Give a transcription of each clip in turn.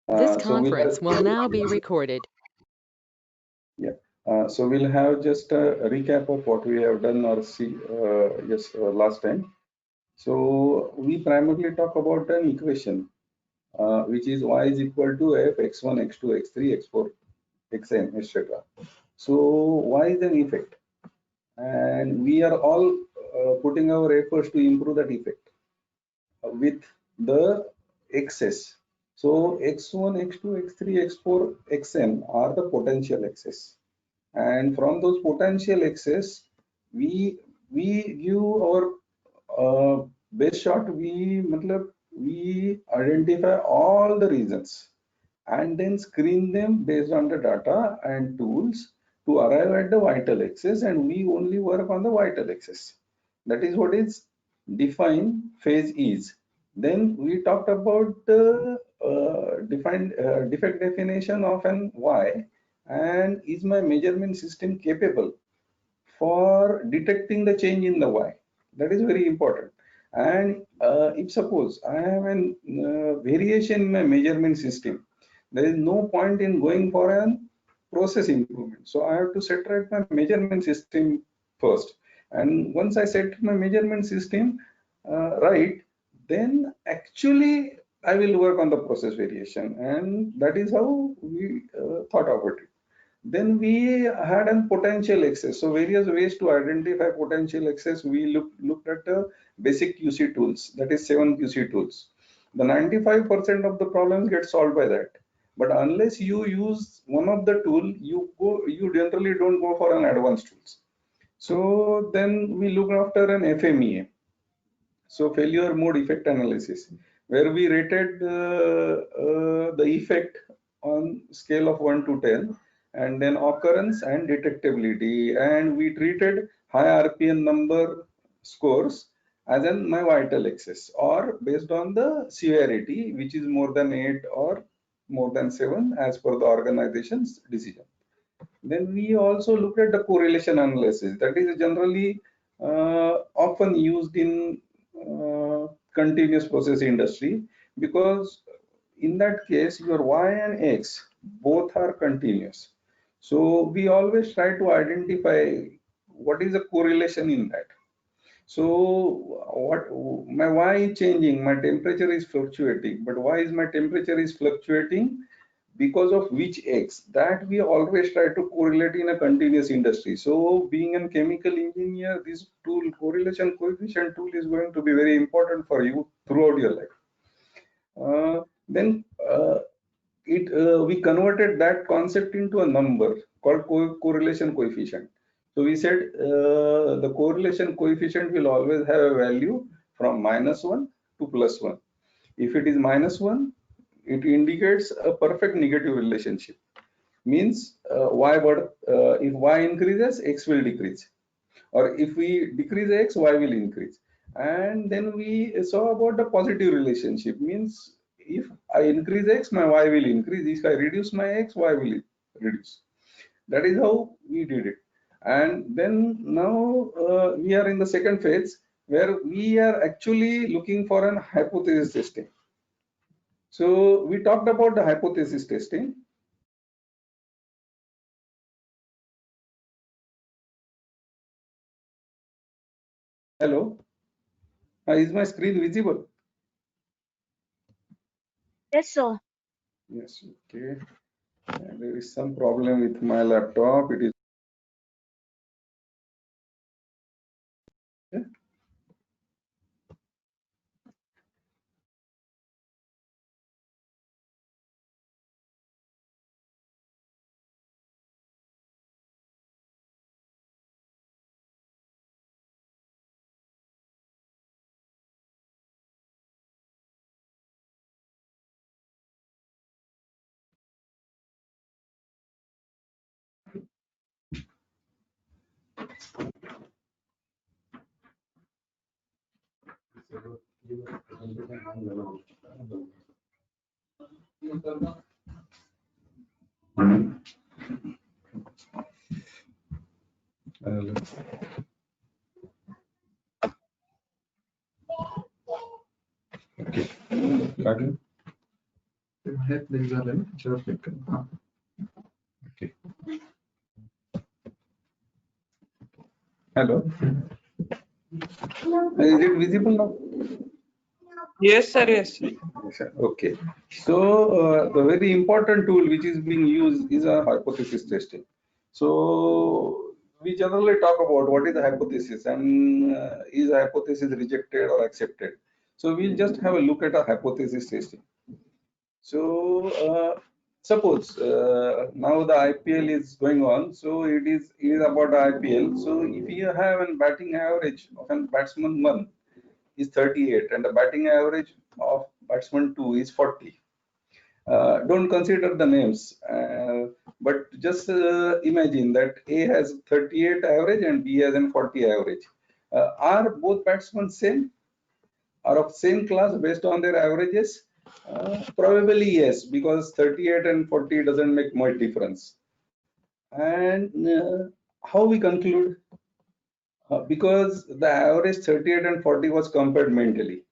This So we'll conference will now be recorded. yeah. So we'll have just a recap of what we have done or see last time. So we primarily talk about an equation, which is y is equal to f x1, x2, x3, x4, xn, etc. So y is an effect, and we are all putting our efforts to improve that effect with the x's. So x1, x2, x3, x4, xn are the potential x's, and from those potential x's, we give our best shot. We identify all the reasons and then screen them based on the data and tools to arrive at the vital axis, and we only work on the vital axis. That is what is define phase is. Then we talked about the defined defect definition of an y, and is my measurement system capable for detecting the change in the y. That is very important. And if suppose I have a variation in my measurement system, there is no point in going for a process improvement. So I have to set right my measurement system first. And once I set my measurement system right, then actually I will work on the process variation. And that is how we thought about it. Then we had a potential access. So various ways to identify potential access. We looked at the basic QC tools, that is 7 QC tools. The 95% of the problems get solved by that. But unless you use one of the tool, you generally don't go for an advanced tools. So then we look after an FMEA. So failure mode effect analysis, where we rated the effect on scale of 1 to 10, and then occurrence and detectability, and we treated high RPN number scores as in my vital axis, or based on the severity, which is more than 8 or more than 7 as per the organization's decision. Then we also looked at the correlation analysis, that is generally often used in continuous process industry, because in that case your y and x both are continuous. So we always try to identify what is the correlation in that. So what my y is changing, my temperature is fluctuating, but why is my temperature is fluctuating? Because of which x? That we always try to correlate in a continuous industry. So being a chemical engineer, this tool, correlation coefficient tool, is going to be very important for you throughout your life. Then we converted that concept into a number called correlation coefficient. So we said the correlation coefficient will always have a value from -1 to +1. If it is -1, it indicates a perfect negative relationship. Means if y increases, x will decrease, or if we decrease x, y will increase. And then we saw about the positive relationship. Means if I increase x, my y will increase. If I reduce my x, y will reduce. That is how we did it. And then now we are in the second phase, where we are actually looking for an hypothesis testing. So we talked about the hypothesis testing. Hello, is my screen visible? Yes, sir. Yes, okay. There is some problem with my laptop. It is okay. Okay. Okay. Hello. Is it visible now? Yes, sir. Yes. Okay. So the very important tool which is being used is a hypothesis testing. So we generally talk about what is the hypothesis and is a hypothesis rejected or accepted. So we'll just have a look at a hypothesis testing. So suppose now the IPL is going on, so it is about IPL. So if you have a batting average of a batsman 1 is 38 and the batting average of batsman 2 is 40. Don't consider the names, but just imagine that A has 38 average and B has an 40 average. Are both batsmen same? Are of same class based on their averages? Probably yes, because 38 and 40 doesn't make much difference. And how we conclude? Because the average 38 and 40 was compared mentally.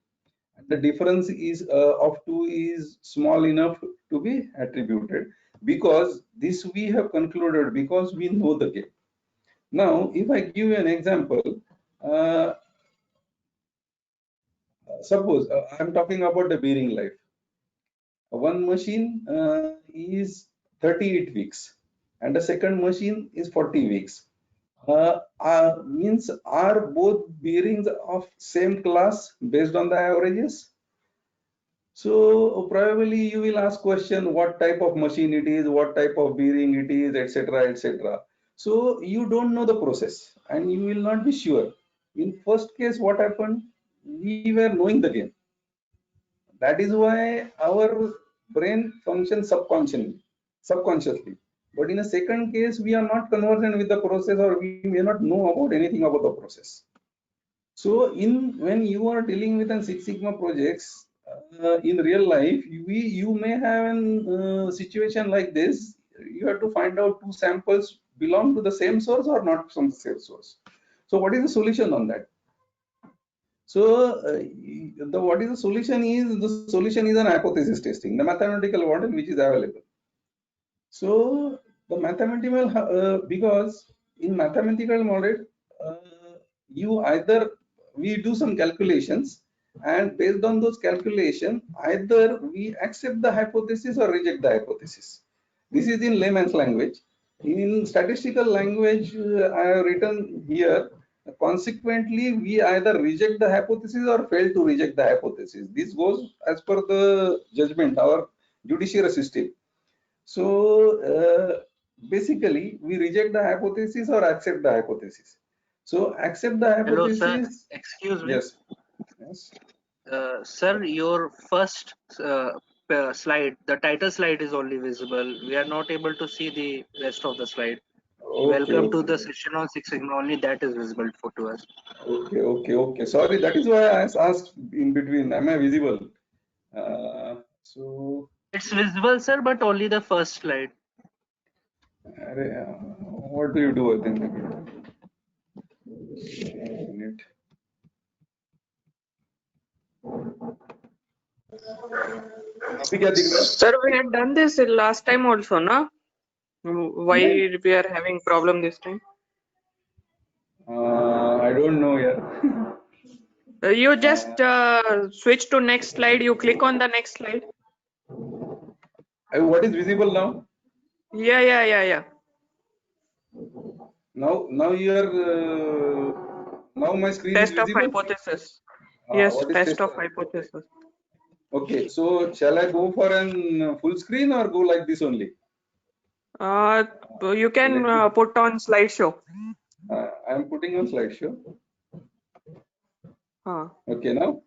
The difference is of 2 is small enough to be attributed, because this we have concluded because we know the game. Now, if I give you an example, uh, suppose I'm talking about the bearing life. One machine is 38 weeks and the second machine is 40 weeks. Means are both bearings of same class based on the averages? So probably you will ask question what type of machine it is, what type of bearing it is, etc., etc. So you don't know the process and you will not be sure. In first case, what happened? We were knowing the game. That is why our brain functions subconsciously. But in a second case, we are not conversant with the process, or we may not know about anything about the process. So when you are dealing with an Six Sigma projects in real life, you may have a situation like this. You have to find out two samples belong to the same source or not from the same source. So what is the solution on that? So what is the solution is the solution is an hypothesis testing, the mathematical model which is available. So the mathematical because in mathematical model uh, you either we do some calculations, and based on those calculations either we accept the hypothesis or reject the hypothesis. This is in layman's language. In statistical language, I have written here, consequently we either reject the hypothesis or fail to reject the hypothesis. This goes as per the judgment, our judiciary system. So basically, we reject the hypothesis or accept the hypothesis. So accept the Hello, sir. hypothesis. Excuse me. Yes. Yes. Sir, your first slide, the title slide is only visible. We are not able to see the rest of the slide. Okay. Welcome to Okay. the session on Six Sigma. Only that is visible to us. Okay. Okay. Okay. Sorry. That is why I asked in between. Am I visible? So. It's visible, sir, but only the first slide. What do you do? I think. Minute. अभी क्या दिख रहा है? Sir, we had done this last time also, no? Why we are having problem this time? I don't know yet. You just switch to next slide. You click on the next slide. What is visible now? Yeah. Now you are now my screen Test is of visible. hypothesis. Yes, What is test of hypothesis. Okay, so shall I go for an full screen or go like this only? You can put on slideshow. I am putting on slideshow. Okay, now.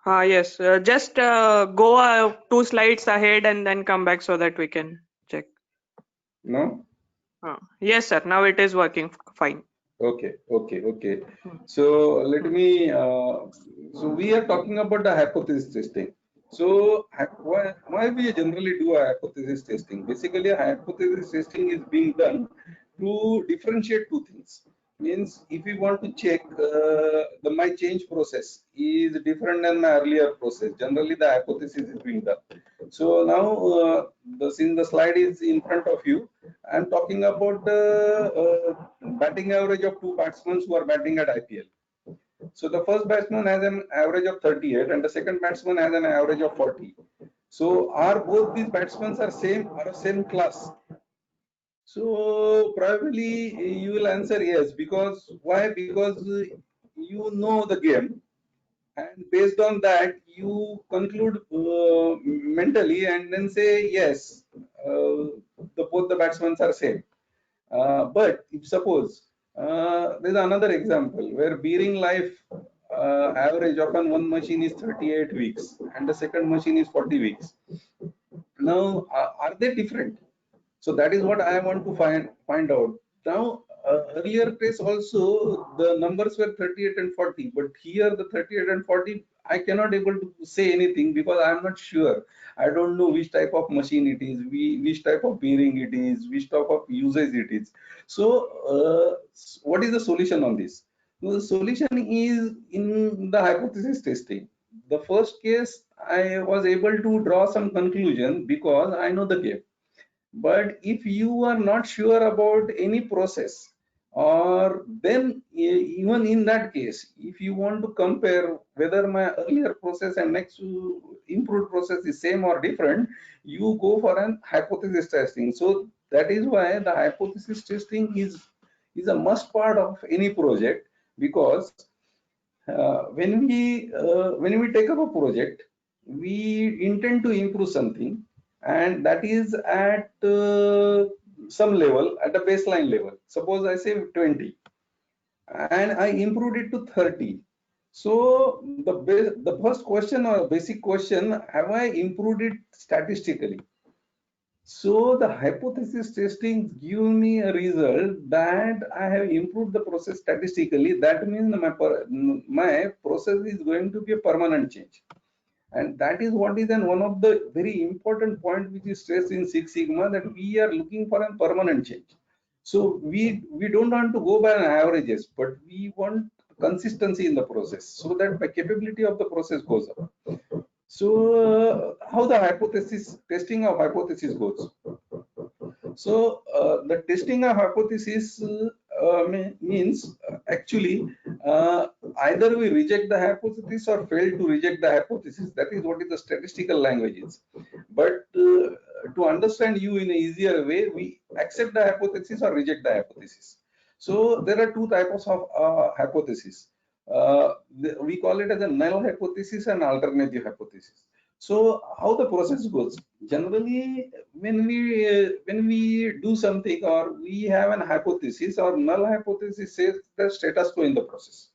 Yes. Just go 2 slides ahead and then come back so that we can check. No. Yes, sir. Now it is working fine. Okay. So let me. So we are talking about the hypothesis testing. So why we generally do a hypothesis testing? Basically, a hypothesis testing is being done to differentiate two things. Means if we want to check my change process is different than my earlier process, generally the hypothesis is being done. So now since the slide is in front of you, I'm talking about the batting average of two batsmen who are batting at IPL. So the first batsman has an average of 38 and the second batsman has an average of 40. So are both these batsmen are same class? So probably you will answer yes, because why? Because you know the game, and based on that you conclude mentally and then say yes, both the batsmen are same. But if suppose there's another example where bearing life average of one machine is 38 weeks and the second machine is 40 weeks. Now, are they different? So that is what I want to find out. Now, earlier case also the numbers were 38 and 40, but here the 38 and 40 I cannot able to say anything because I am not sure. I don't know which type of machine it is, which type of bearing it is, which type of usage it is. So, what is the solution on this? The solution is in the hypothesis testing. The first case I was able to draw some conclusion because I know the game. But if you are not sure about any process, or then even in that case, if you want to compare whether my earlier process and next improved process is same or different, you go for an hypothesis testing. So that is why the hypothesis testing is a must part of any project, because when we take up a project, we intend to improve something, and that is at some level, at a baseline level. Suppose I say 20 and I improved it to 30. So the first question or basic question, have I improved it statistically? So the hypothesis testing give me a result that I have improved the process statistically. That means my process is going to be a permanent change. And that is what is one of the very important point which is stressed in Six Sigma, that we are looking for a permanent change. So we don't want to go by an averages, but we want consistency in the process so that the capability of the process goes up. So how the hypothesis testing of hypothesis goes? So the testing of hypothesis means actually either we reject the hypothesis or fail to reject the hypothesis. That is what is the statistical language is. But to understand you in an easier way, we accept the hypothesis or reject the hypothesis. So there are two types of hypothesis. We call it as a null hypothesis and alternative hypothesis. So how the process goes? Generally, when we do something or we have an hypothesis, or null hypothesis says the status quo in the process,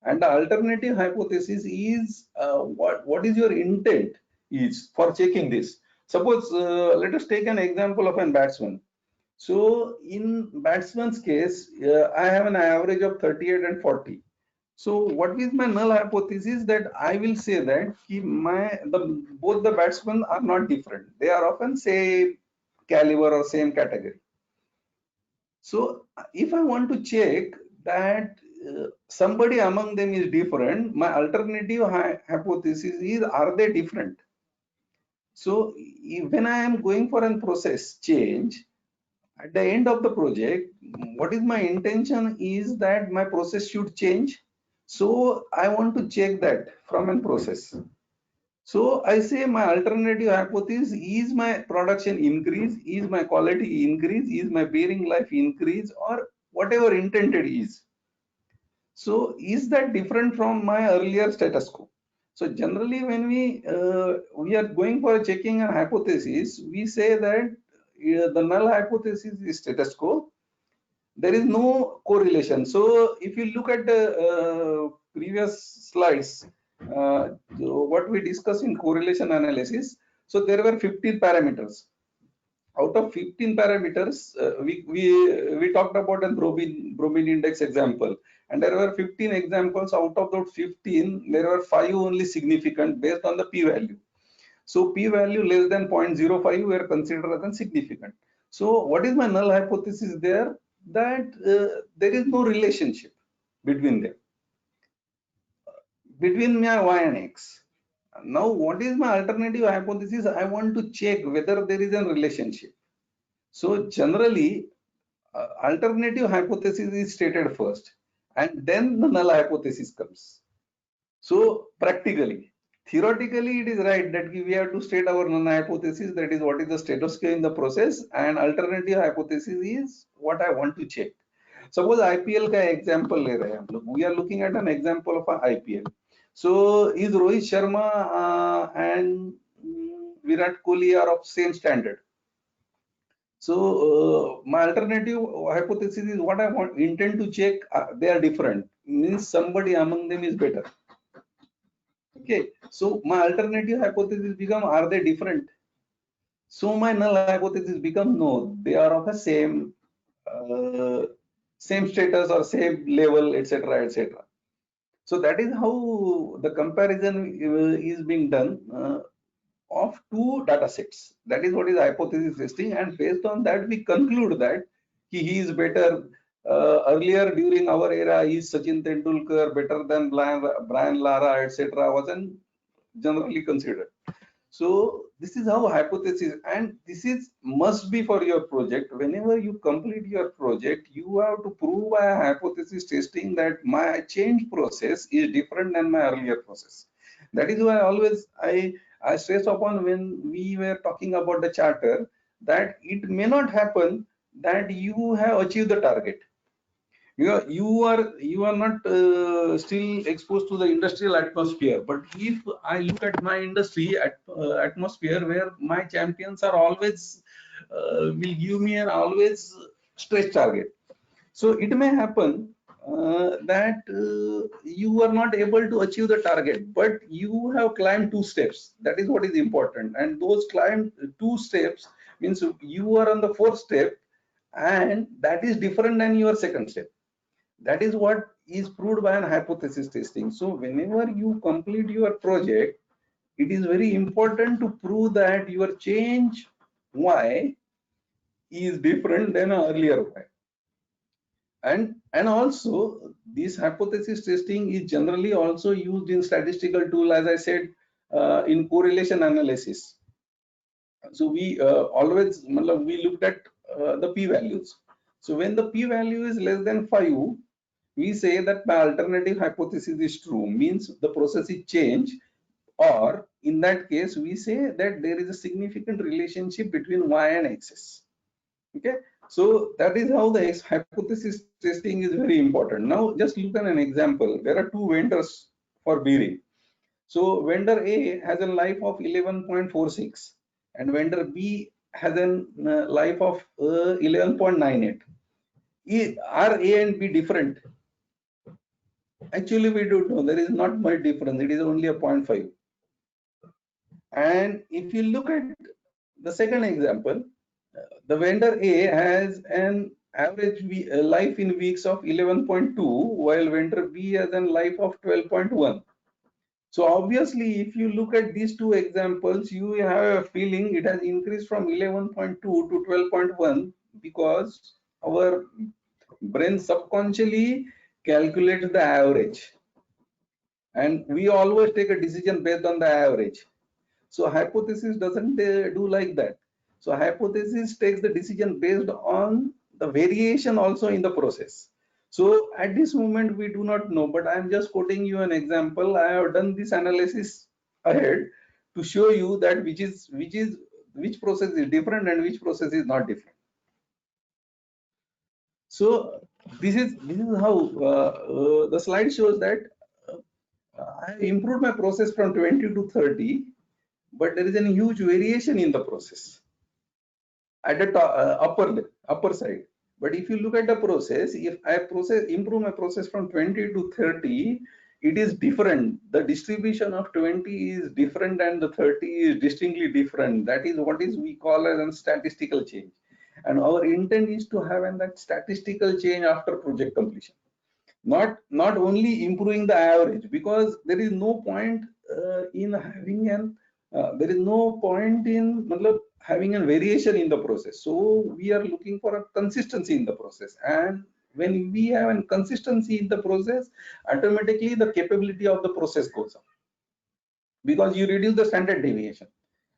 and the alternative hypothesis is what is your intent is for checking this. Suppose let us take an example of a batsman. So in batsman's case, I have an average of 38 and 40. So what is my null hypothesis? That I will say that both the batsmen are not different. They are often same caliber or same category. So if I want to check that somebody among them is different, my alternative hypothesis is, are they different? So when I am going for a process change, at the end of the project, what is my intention is that my process should change. So I want to check that from a process. So I say my alternative hypothesis is my production increase, is my quality increase, is my bearing life increase, or whatever intended is. So is that different from my earlier status quo? So generally when we are going for checking a hypothesis, we say that the null hypothesis is status quo. There is no correlation. So if you look at the previous slides, what we discussed in correlation analysis, so there were 15 parameters. Out of 15 parameters, we talked about a bromine index example, and there were 15 examples. Out of those 15, there were 5 only significant based on the p-value. So p-value less than 0.05 were considered as significant. So what is my null hypothesis there? that there is no relationship between them, between my y and x. Now, what is my alternative hypothesis? I want to check whether there is a relationship. So generally, alternative hypothesis is stated first, and then the null hypothesis comes. So practically, theoretically, it is right that we have to state our null hypothesis, that is what is the status quo in the process, and alternative hypothesis is what I want to check. Suppose IPL का example ले रहे हैं हम लोग. We are looking at an example of a IPL. So is Rohit Sharma and Virat Kohli are of same standard? So my alternative hypothesis is what I intend to check. They are different. Means somebody among them is better. Okay. So my alternative hypothesis become, are they different? So my null hypothesis become, no, they are of the same same status or same level, etc., etc. So that is how the comparison is being done of two data sets. That is what is hypothesis testing, and based on that we conclude that he is better. Earlier during our era, is Sachin Tendulkar better than Brian Lara, etc., wasn't generally considered. So this is how hypothesis, and this is must be for your project. Whenever you complete your project, you have to prove by hypothesis testing that my change process is different than my earlier process. That is why always I stress upon when we were talking about the charter that it may not happen that you have achieved the target. You are not still exposed to the industrial atmosphere, but if I look at my industry atmosphere where my champions are always will give me an always stretch target, so it may happen that you are not able to achieve the target, but you have climbed 2 steps. That is what is important, and those climbed 2 steps means you are on the 4th step, and that is different than your 2nd step. That is what is proved by an hypothesis testing. So whenever you complete your project, it is very important to prove that your change y is different than earlier y. And also this hypothesis testing is generally also used in statistical tool, as I said, in correlation analysis. So we always we looked at the p-values. So when the p-value is less than 5, we say that my alternative hypothesis is true, means the process is changed, or in that case we say that there is a significant relationship between y and x's. Okay, so that is how the hypothesis testing is very important. Now just look at an example. There are 2 vendors for bearing. So vendor A has a life of 11.46 and vendor B has a life of 11.98. Are A and B different? Actually, we don't know. There is not much difference. It is only a 0.5. And if you look at the second example, the vendor A has an average life in weeks of 11.2, while vendor B has a life of 12.1. So obviously, if you look at these 2 examples, you have a feeling it has increased from 11.2 to 12.1 because our brain subconsciously calculates the average, and we always take a decision based on the average. So hypothesis doesn't do like that. So hypothesis takes the decision based on the variation also in the process. So at this moment we do not know, but I am just quoting you an example. I have done this analysis ahead to show you that which process is different and which process is not different. So this is how the slide shows that I improved my process from 20 to 30, but there is a huge variation in the process at the upper side. But if you look at the process, if I improve my process from 20 to 30, it is different. The distribution of 20 is different and the 30 is distinctly different. That is what we call as a statistical change. And our intent is to have that statistical change after project completion. Not only improving the average, because there is no point in having an there is no point in having a variation in the process. So we are looking for a consistency in the process, and when we have a consistency in the process, automatically the capability of the process goes up, because you reduce the standard deviation.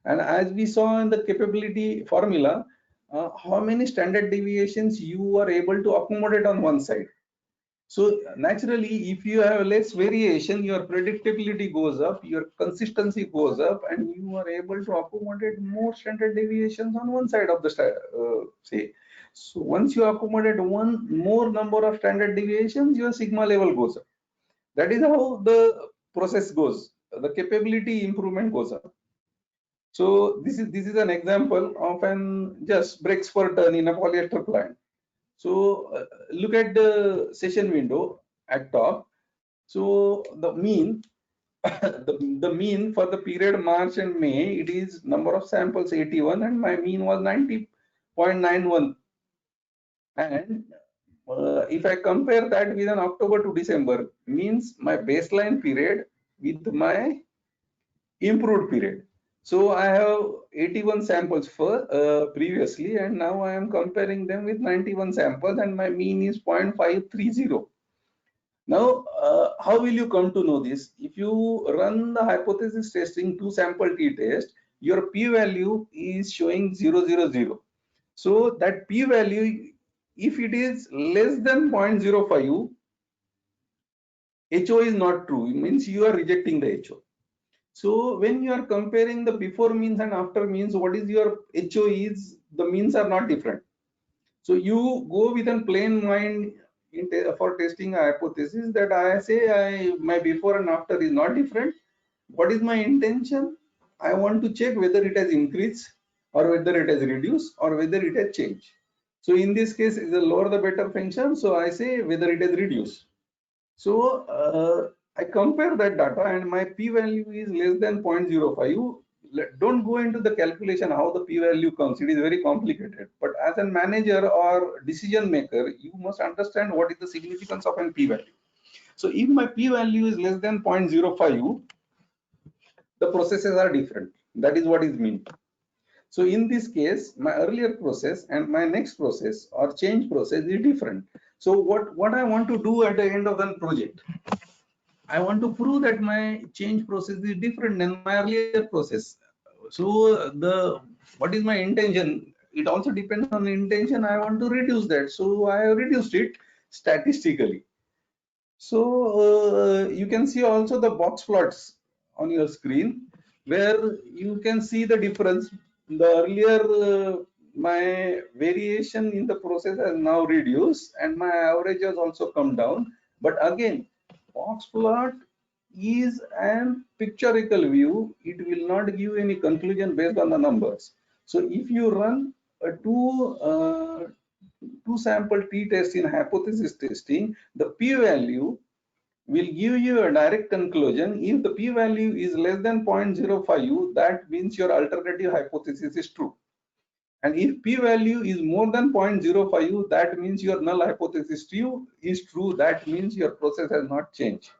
And as we saw in the capability formula, how many standard deviations you are able to accommodate on one side. So naturally, if you have less variation, your predictability goes up, your consistency goes up, and you are able to accommodate more standard deviations on one side of the say. So once you accommodate one more number of standard deviations, your sigma level goes up. That is how the process goes. The capability improvement goes up. So this is an example of an just breaks per turn in a polyester plant. So look at the session window at top. So the mean the mean for the period March and May, it is number of samples 81 and my mean was 90.91. And if I compare that with an October to December, means my baseline period with my improved period. So I have 81 samples for previously, and now I am comparing them with 91 samples, and my mean is 0.530. Now, how will you come to know this? If you run the hypothesis testing 2 sample t-test, your p-value is showing 0.000. So that p-value, if it is less than 0.05, HO is not true. It means you are rejecting the HO. So when you are comparing the before means and after means, what is your HO is, the means are not different. So you go with a plain mind for testing a hypothesis that I say my before and after is not different. What is my intention? I want to check whether it has increased or whether it has reduced or whether it has changed. So in this case, is the lower the better function. So I say whether it has reduced. So I compare that data and my p-value is less than 0.05. Don't go into the calculation how the p-value comes. It is very complicated. But as a manager or decision maker, you must understand what is the significance of an p-value. So if my p-value is less than 0.05, the processes are different. That is what is meant. So in this case, my earlier process and my next process or change process is different. So what I want to do at the end of the project, I want to prove that my change process is different than my earlier process. So what is my intention? It also depends on the intention. I want to reduce that. So I have reduced it statistically. So you can see also the box plots on your screen where you can see the difference. The earlier my variation in the process has now reduced and my average has also come down. But again, box plot is an pictorial view. It will not give any conclusion based on the numbers. So if you run a two sample t-test in hypothesis testing, the p-value will give you a direct conclusion. If the p-value is less than 0.05, that means your alternative hypothesis is true. And if p-value is more than 0.05, that means your null hypothesis is true. That means your process has not changed.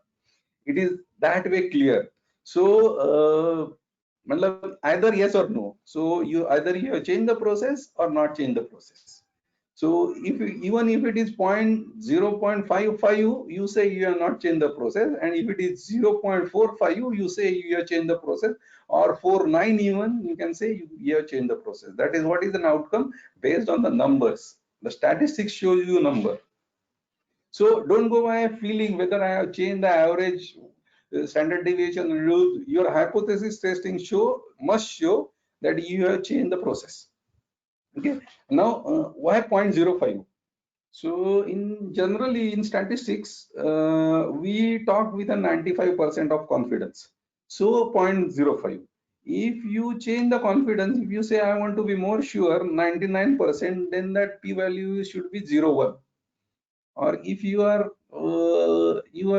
It is that way clear. So either yes or no. So you either you have changed the process or not changed the process. So even if it is 0.55, you say you have not changed the process, and if it is 0.45, you say you have changed the process, or 49 even, you can say you have changed the process. That is what is an outcome based on the numbers. The statistics shows you a number. So don't go by feeling whether I have changed the average standard deviation. Your hypothesis testing must show that you have changed the process. Okay. Now why 0.05? So generally in statistics, we talk with a 95% of confidence. So 0.05. If you change the confidence, if you say I want to be more sure, 99%, then that p-value should be 0.1. Or if you are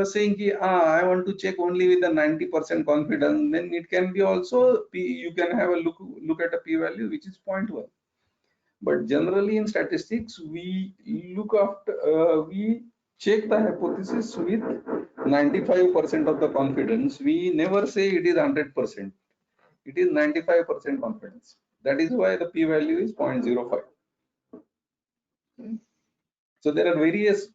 saying I want to check only with the 90% confidence, then it can be also you can have a look at a p-value which is 0.1. But generally in statistics, we we check the hypothesis with 95% of the confidence. We never say it is 100%. it is 95% confidence. That is why the p-value is 0.05. So there are various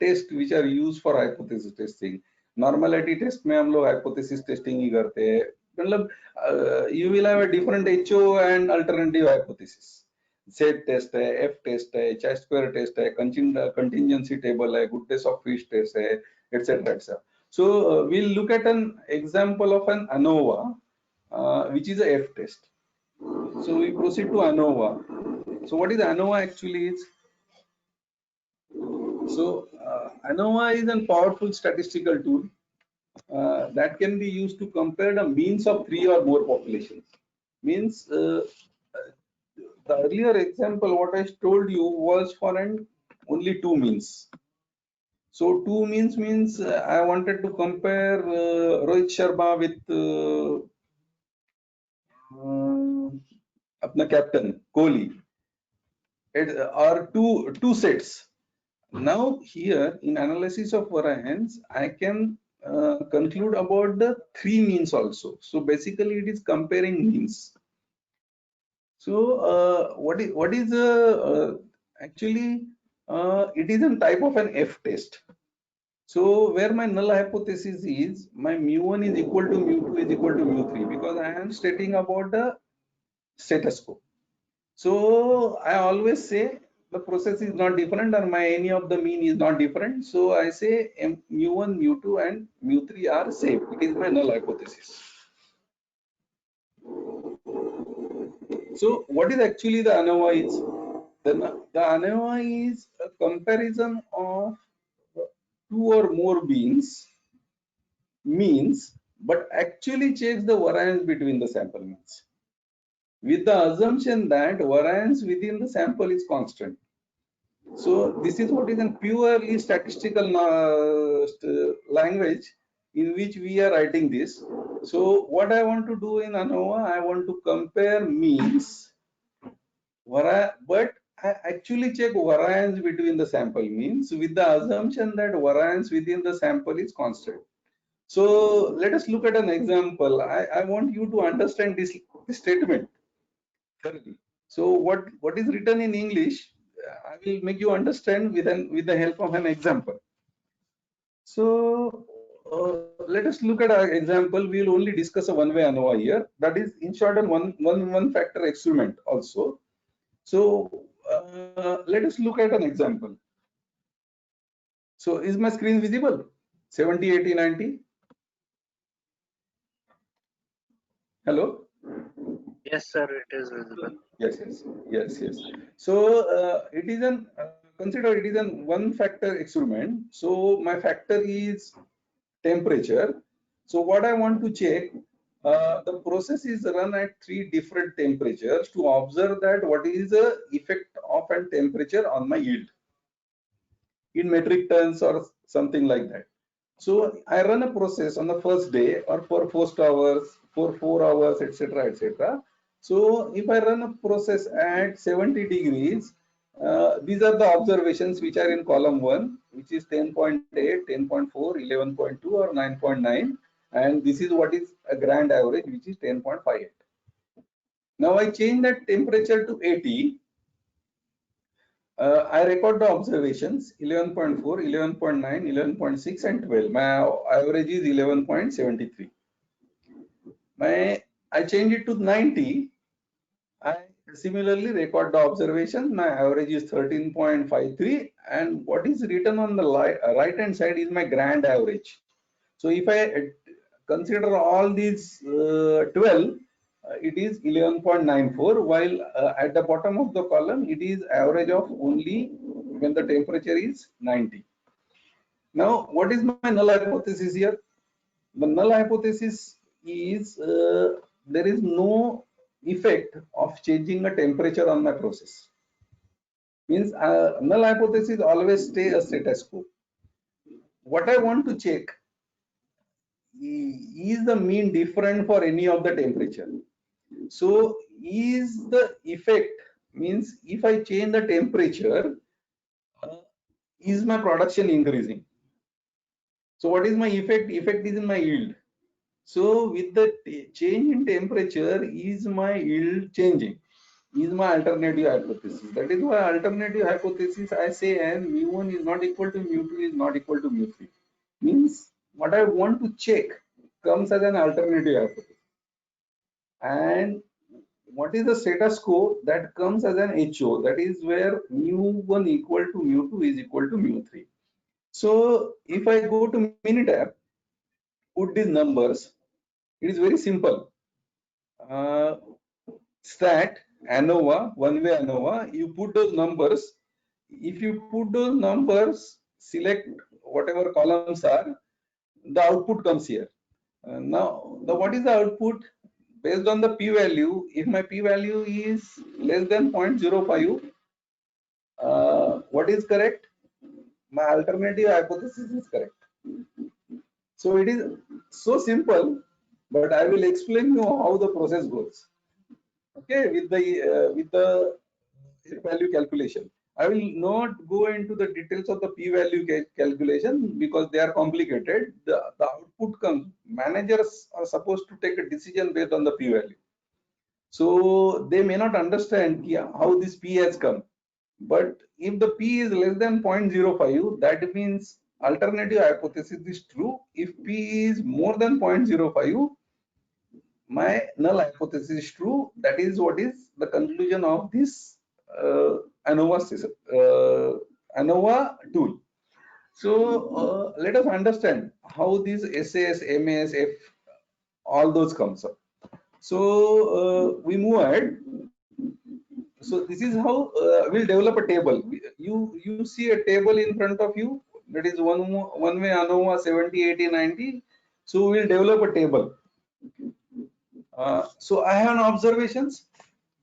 tests which are used for hypothesis testing. Normality test में हम लोग hypothesis testing ही करते हैं. मतलब you will have a different HO and alternative hypothesis. Z test है, F test है, chi-square test है, contingency table है, goodness of fish test है, etc. etc. So we'll look at an example of an ANOVA, which is a F test. So we proceed to ANOVA. So what is ANOVA actually is? So ANOVA is a powerful statistical tool that can be used to compare the means of 3 or more populations. Means the earlier example what I told you was for only 2 means. So 2 means I wanted to compare Rohit Sharma with apna captain Kohli, or two sets. Now here in analysis of variance, I can conclude about the 3 means also. So basically it is comparing means. So what is actually it is a type of an F test. So where my null hypothesis is my mu1 is equal to mu2 is equal to mu3, because I am stating about the status quo. So I always say the process is not different, or my any of the mean is not different. So I say mu1, mu2 and mu3 are same. It is my null hypothesis. So what is actually the ANOVA is? The ANOVA is a comparison of 2 or more means, but actually checks the variance between the sample means, with the assumption that variance within the sample is constant. So this is what is a purely statistical language in which we are writing this. So what I want to do in ANOVA, I want to compare means, but I actually check variance between the sample means with the assumption that variance within the sample is constant. So let us look at an example. I want you to understand this statement thoroughly. So what is written in English, I will make you understand with the help of an example. So let us look at our example. We will only discuss a one-way ANOVA here. That is, in short, a one factor experiment also. So let us look at an example. So is my screen visible? 70, 80, 90. Hello. Yes, sir, it is visible. Yes. So it is an consider it is an one factor experiment. So my factor is temperature. So what I want to check, the process is run at 3 different temperatures to observe that what is the effect of a temperature on my yield in metric tons or something like that. So I run a process on the first day or for 4 hours, for 4 hours, etc., etc. So if I run a process at 70 degrees, these are the observations which are in column 1, which is 10.8, 10.4, 11.2 or 9.9, and this is what is a grand average, which is 10.58. Now I change that temperature to 80. I record the observations 11.4, 11.9, 11.6 and 12. My average is 11.73. I change it to 90. I similarly record the observations. My average is 13.53, and what is written on the right hand side is my grand average. So if I consider all these 12, it is 11.94, while at the bottom of the column it is average of only when the temperature is 90. Now what is my null hypothesis here? The null hypothesis is there is no effect of changing the temperature on my process. Means null hypothesis always stay a status quo. What I want to check is the mean different for any of the temperature. So is the effect, means if I change the temperature, is my production increasing? So what is my effect? Effect is in my yield. So with the change in temperature, is my yield changing? Is my alternative hypothesis. That is why alternative hypothesis I say, and mu1 is not equal to mu2 is not equal to mu3. Means what I want to check comes as an alternative hypothesis. And what is the status quo? That comes as an HO. That is where mu1 equal to mu2 is equal to mu3. So if I go to Minitab, put these numbers, it is very simple. Stat ANOVA, one-way ANOVA, you put those numbers. If you put those numbers, select whatever columns are, the output comes here. Now, what is the output? Based on the p-value, if my p-value is less than 0.05, what is correct? My alternative hypothesis is correct. So it is so simple, but I will explain you how the process goes. Okay, with the value calculation. I will not go into the details of the p-value calculation because they are complicated. The output comes. Managers are supposed to take a decision based on the p-value. So they may not understand how this p has come. But if the p is less than 0.05, that means alternative hypothesis is true. If p is more than 0.05, my null hypothesis is true. That is what is the conclusion of this ANOVA tool. So let us understand how these SAS, MAS, F, all those comes up. So we move ahead. So this is how we'll develop a table. You see a table in front of you. That is one-way ANOVA 70, 80, 90. So we'll develop a table. So I have observations.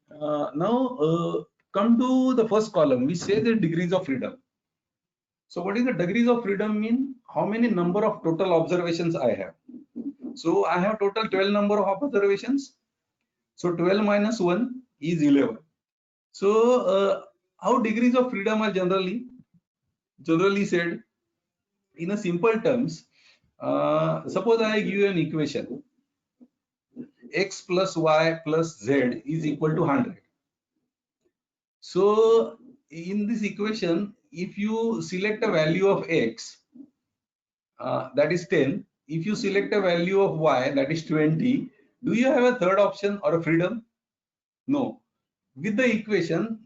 Now come to the first column. We say the degrees of freedom. So what is the degrees of freedom mean? How many number of total observations I have? So I have total 12 number of observations. So 12 minus 1 is 11. So how degrees of freedom are generally said in a simple terms. Suppose I give you an equation: x plus y plus z is equal to 100. So in this equation, if you select a value of x, that is 10. If you select a value of y, that is 20. Do you have a third option or a freedom? No. With the equation,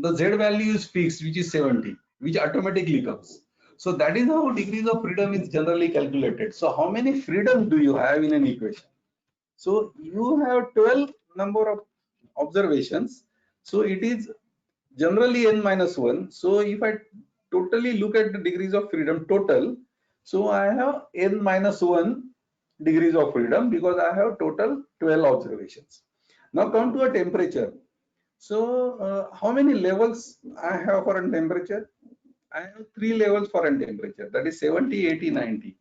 the z value is fixed, which is 70, which automatically comes. So that is how degrees of freedom is generally calculated. So how many freedoms do you have in an equation? So you have 12 number of observations. So it is generally n minus 1. So if I totally look at the degrees of freedom total, so I have n minus 1 degrees of freedom because I have total 12 observations. Now come to a temperature. So how many levels I have for a temperature? I have 3 levels for a temperature, that is 70, 80, 90.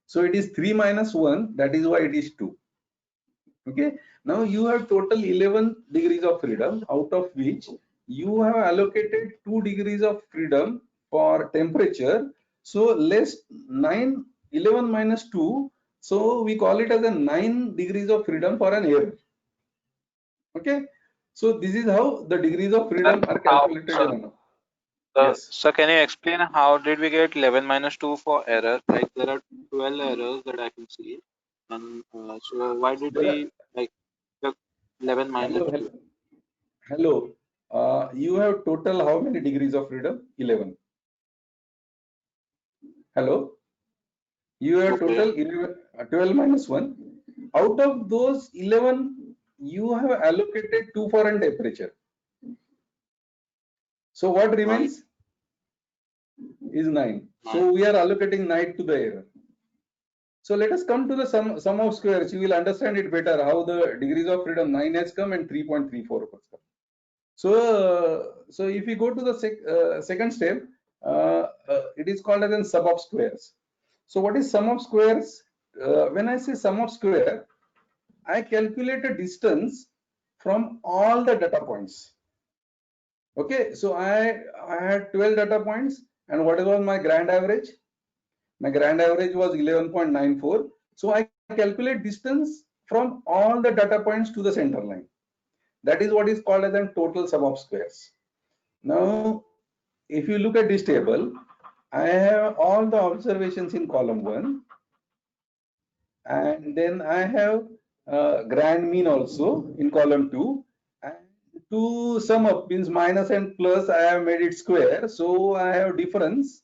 So it is 3 minus 1, that is why it is 2. Okay, now you have total 11 degrees of freedom, out of which you have allocated 2 degrees of freedom for temperature. So less 9, 11 minus 2. So we call it as a 9 degrees of freedom for an air. Okay, so this is how the degrees of freedom are calculated. Yes. So can you explain how did we get 11 minus 2 for error? Like there are 12 errors that I can see. And so why did we like 11 minus 2? Hello. You have total how many degrees of freedom? 11. Hello. You have total 11, 12 minus 1. Out of those 11, you have allocated 2 for a temperature. So what remains is 9. So we are allocating 9 to the error. So let us come to the sum of squares. You will understand it better how the degrees of freedom 9 has come and 3.34 has come. So if we go to the second step, it is called as a sum of squares. So what is sum of squares? When I say sum of square, I calculate a distance from all the data points. Okay, so I had 12 data points, and what was my grand average? My grand average was 11.94. So I calculate distance from all the data points to the center line. That is what is called as a total sum of squares. Now, if you look at this table, I have all the observations in column 1, and then I have grand mean also in column 2, and to sum up means minus and plus I have made it square, so I have difference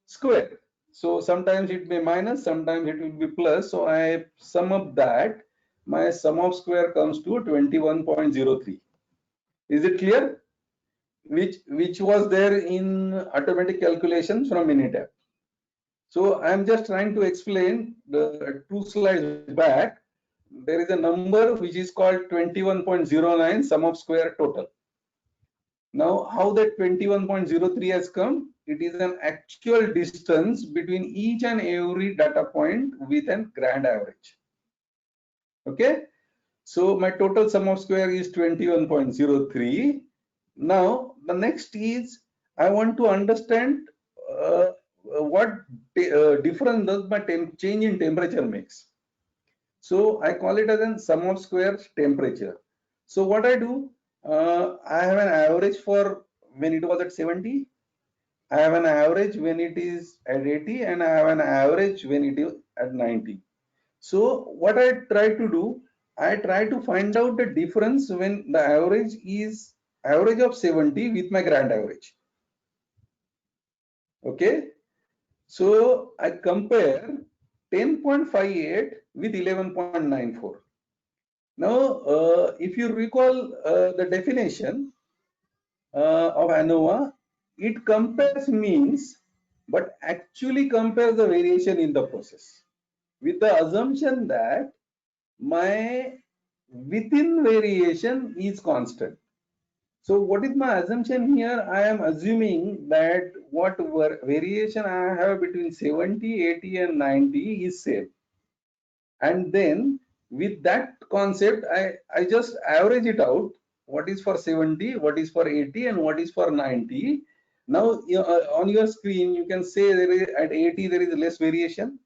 square. So sometimes it may minus, sometimes it will be plus, so I sum up that, my sum of square comes to 21.03. Is it clear? Which was there in automatic calculations from Minitab. So I'm just trying to explain the 2 slides back. There is a number which is called 21.09 sum of square total. Now, how that 21.03 has come? It is an actual distance between each and every data point with a grand average. Okay. So my total sum of square is 21.03. Now, the next is I want to understand what difference does my change in temperature makes. So I call it as a sum of squares temperature. So what I do, I have an average for when it was at 70, I have an average when it is at 80, and I have an average when it is at 90. So what I try to do, I try to find out the difference when the average is average of 70 with my grand average. Okay, so I compare 10.58 with 11.94. Now, if you recall the definition of ANOVA, it compares means, but actually compares the variation in the process with the assumption that my within variation is constant. So what is my assumption here? I am assuming that what variation I have between 70, 80 and 90 is same. And then with that concept, I just average it out. What is for 70, what is for 80, and what is for 90. Now on your screen, you can say there is, at 80 there is less variation,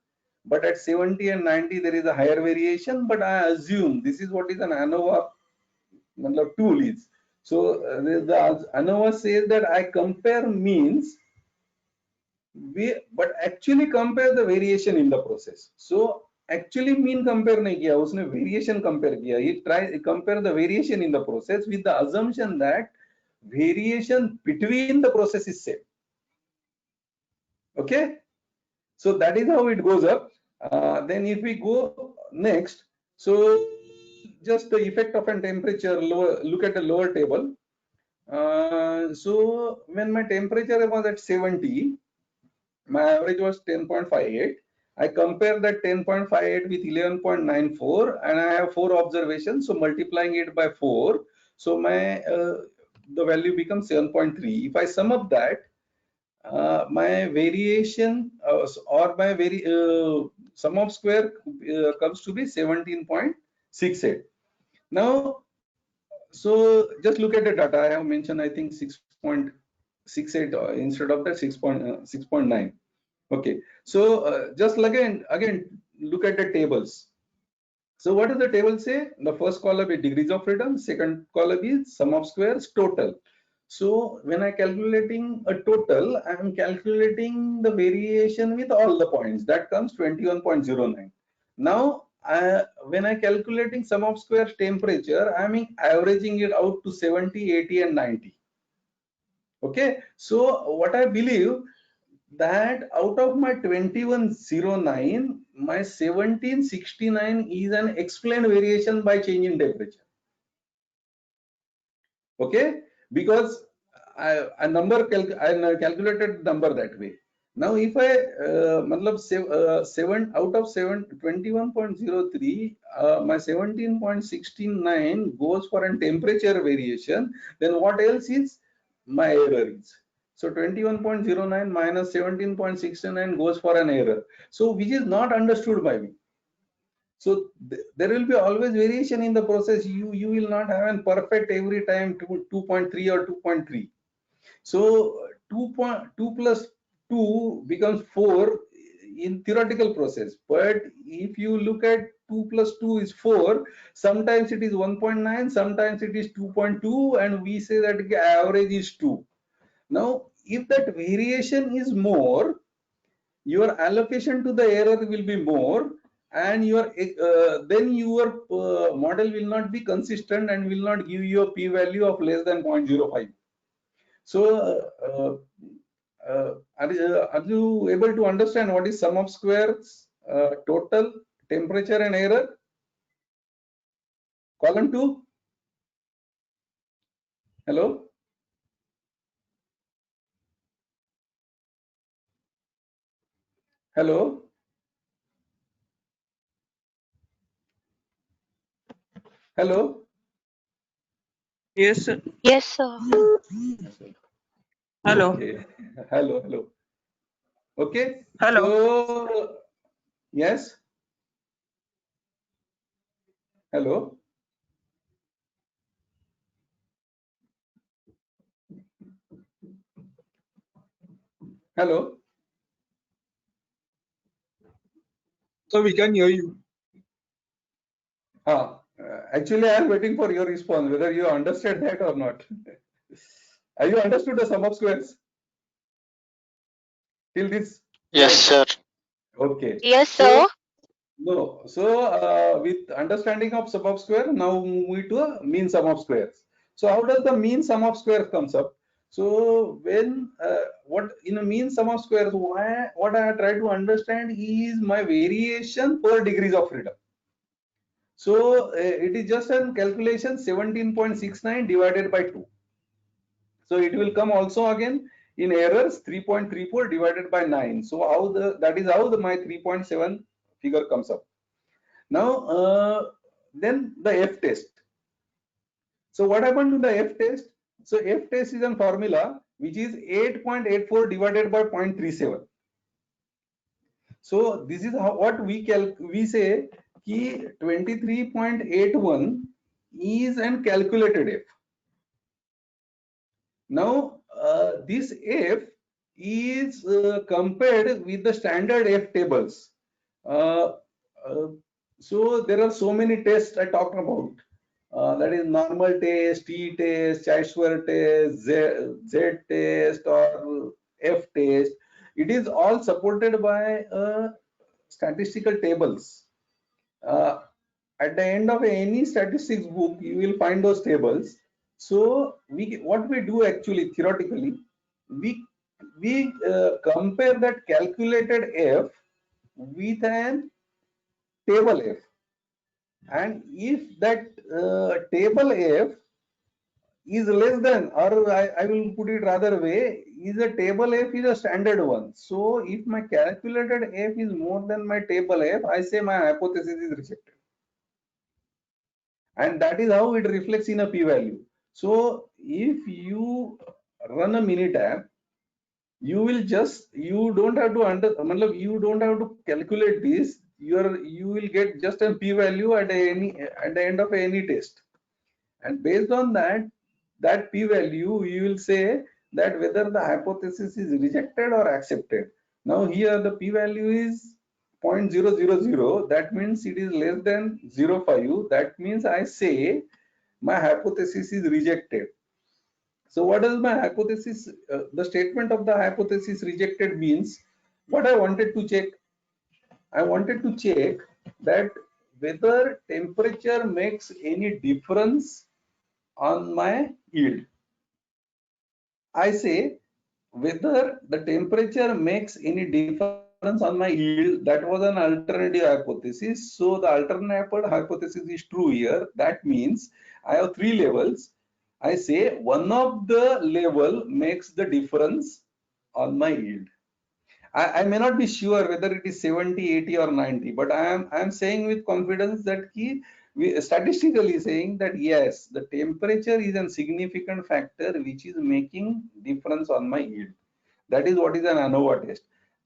but at 70 and 90 there is a higher variation. But I assume this is what is an ANOVA tool is. So the ANOVA says that I compare means, but actually compare the variation in the process. So actually mean compare नहीं किया, उसने variation compare किया. He compare the variation in the process with the assumption that variation between the process is same. Okay, so that is how it goes up. Then if we go next, so just the effect of a temperature, look at the lower table. So when my temperature was at 70, my average was 10.58. I compare that 10.58 with 11.94, and I have 4 observations. So multiplying it by 4, so my the value becomes 7.3. If I sum up that, my variation or my sum of square comes to be 17.68. Now, so just look at the data. I have mentioned, I think 6.68 instead of that 6.9. Okay, so just again look at the tables. So what does the table say? The first column is degrees of freedom, second column is sum of squares total. So when I calculating a total, I am calculating the variation with all the points. That comes 21.09. Now when I calculating sum of squares temperature, I am averaging it out to 70, 80 and 90. Okay, so what I believe, that out of my 2109, my 1769 is an explained variation by change in temperature. Okay, because I calculated number that way. Now if I out of 21.03, my 17.69 goes for a temperature variation, then what else is my error is. So 21.09 minus 17.69 goes for an error. So which is not understood by me. So there will be always variation in the process. You will not have a perfect every time 2.3 or 2.3. So 2 plus 2 becomes 4 in theoretical process. But if you look at 2 plus 2 is 4, sometimes it is 1.9, sometimes it is 2.2, and we say that the average is 2. Now, if that variation is more, your allocation to the error will be more, and your then your model will not be consistent and will not give you a p-value of less than 0.05. So are you able to understand what is sum of squares, total, temperature, and error? Column 2. Hello. Hello. Hello. Yes, sir. Yes, sir. Hello. Okay. Hello. Hello. Okay. Hello. So yes. Hello. Hello. So we can hear you. Actually, I am waiting for your response, whether you understand that or not. Have you understood the sum of squares till this? Yes, sir. Okay. Yes, So sir. no. So with understanding of sum of square, now move to a mean sum of squares. So how does the mean sum of squares comes up? So when what in a mean sum of squares, what I try to understand is my variation per degrees of freedom. So it is just a calculation 17.69 divided by 2. So it will come also again in errors 3.34 divided by 9. So how that is how my 3.7 figure comes up. Now then the F test. So what happened to the F test? So F test is a formula which is 8.84 divided by 0.37. So this is how what we say ki 23.81 is an calculated F. Now this F is compared with the standard F tables. So there are so many tests I talked about. That is normal test, T test, chi-square test, Z test, or F test. It is all supported by statistical tables. At the end of any statistics book, you will find those tables. So what we do actually theoretically, we compare that calculated F with an table F, and if that table F is less than, or I will put it rather way, is a table F is a standard one. So if my calculated F is more than my table F, I say my hypothesis is rejected. And that is how it reflects in a p-value. So if you run a Minitab, you will just, you don't have to calculate this. You will get just a p-value at the end of any test, and based on that p-value you will say that whether the hypothesis is rejected or accepted. Now here the p-value is 0.000, that means it is less than 0.5. That means I say my hypothesis is rejected. So what is my hypothesis? The statement of the hypothesis rejected means what I wanted to check. I wanted to check that whether temperature makes any difference on my yield. I say whether the temperature makes any difference on my yield. That was an alternative hypothesis. So the alternative hypothesis is true here. That means I have three levels. I say one of the level makes the difference on my yield. I may not be sure whether it is 70, 80 or 90, but I am saying with confidence that we statistically saying that yes, the temperature is a significant factor which is making difference on my yield. That is what is an ANOVA test.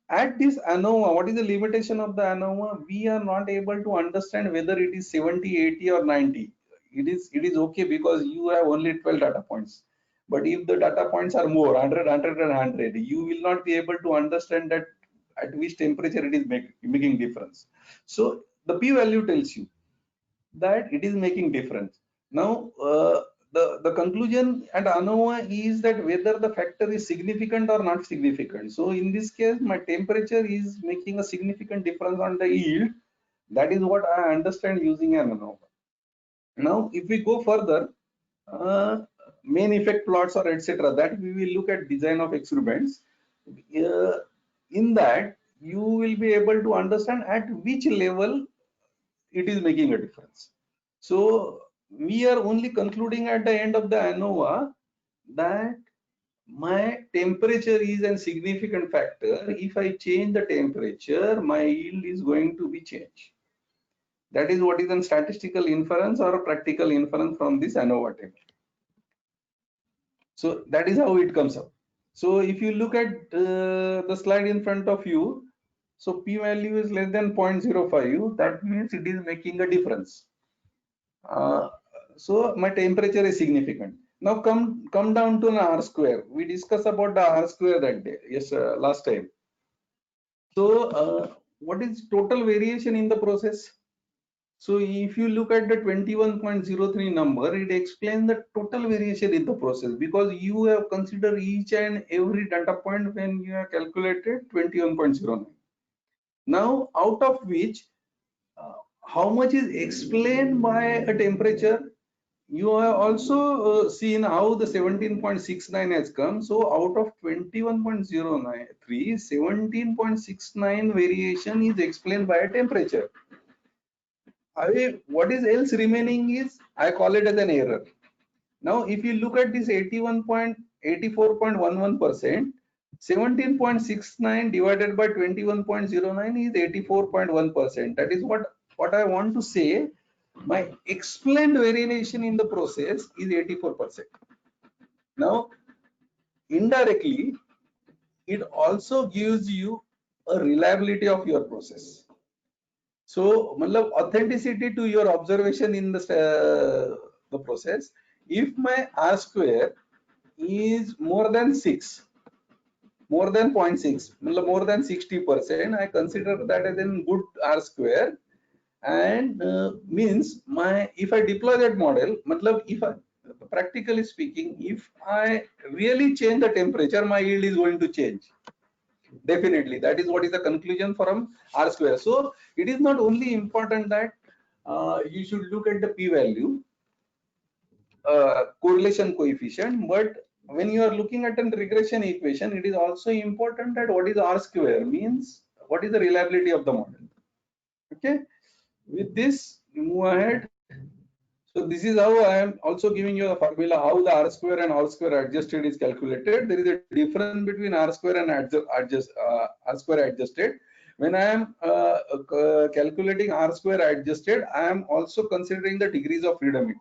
At this ANOVA, what is the limitation of the ANOVA? We are not able to understand whether it is 70, 80 or 90. It is okay because you have only 12 data points. But if the data points are more, 100, 100 and 100, you will not be able to understand that at which temperature it is making difference. So the p-value tells you that it is making difference. Now the conclusion at ANOVA is that whether the factor is significant or not significant. So in this case, my temperature is making a significant difference on the yield. That is what I understand using an ANOVA. Now, if we go further, main effect plots or etc., that we will look at design of experiments. In that, you will be able to understand at which level it is making a difference. So we are only concluding at the end of the ANOVA that my temperature is a significant factor. If I change the temperature, my yield is going to be changed. That is what is a statistical inference or a practical inference from this ANOVA table. So that is how it comes up. So if you look at the slide in front of you, so p-value is less than 0.05. That means it is making a difference. So my temperature is significant. Now come down to an R square. We discussed about the R square that day. Yes, last time. So what is total variation in the process? So if you look at the 21.03 number, it explains the total variation in the process because you have considered each and every data point when you have calculated 21.09. Now, out of which, how much is explained by a temperature? You have also seen how the 17.69 has come. So out of 21.03, 17.69 variation is explained by a temperature. What is else remaining is, I call it as an error. Now, if you look at this 84.11%, 17.69 divided by 21.09 is 84.1%. That is what I want to say. My explained variation in the process is 84%. Now, indirectly, it also gives you a reliability of your process. So, authenticity to your observation in the process. If my R square is more than 6, more than 0.6, more than 60%, I consider that as a good R square, and means if I deploy that model, if I, practically speaking, if I really change the temperature, my yield is going to change. Definitely, that is what is the conclusion from R square. So it is not only important that you should look at the p-value, correlation coefficient, but when you are looking at a regression equation, it is also important that what is R square, means what is the reliability of the model. Okay, with this, move ahead. So this is how I am also giving you a formula how the R square and R square adjusted is calculated. There is a difference between R square and R square adjusted. When I am calculating R square adjusted, I am also considering the degrees of freedom.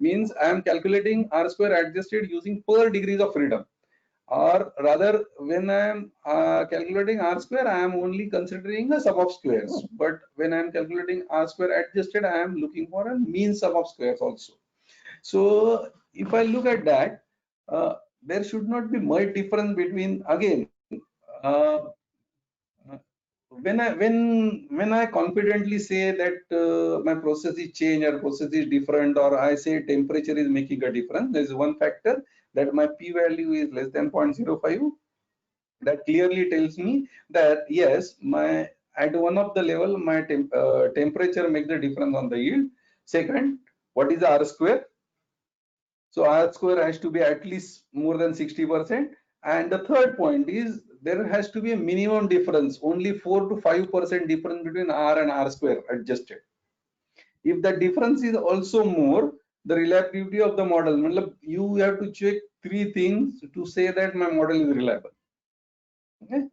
Means I am calculating R square adjusted using per degrees of freedom, or rather when I am calculating R square, I am only considering the sum of squares, but when I am calculating R square adjusted, I am looking for a mean sum of squares also. So if I look at that, there should not be much difference between, again, when I confidently say that my process is changed or process is different, or I say temperature is making a difference, there is one factor that my p-value is less than 0.05. That clearly tells me that yes, at one of the level my temperature makes the difference on the yield. Second, what is the R square? So R square has to be at least more than 60%. And the third point is there has to be a minimum difference, only 4 to 5% difference between R and R square adjusted. If the difference is also more, the reliability of the model, you have to check 3 things to say that my model is reliable. Okay.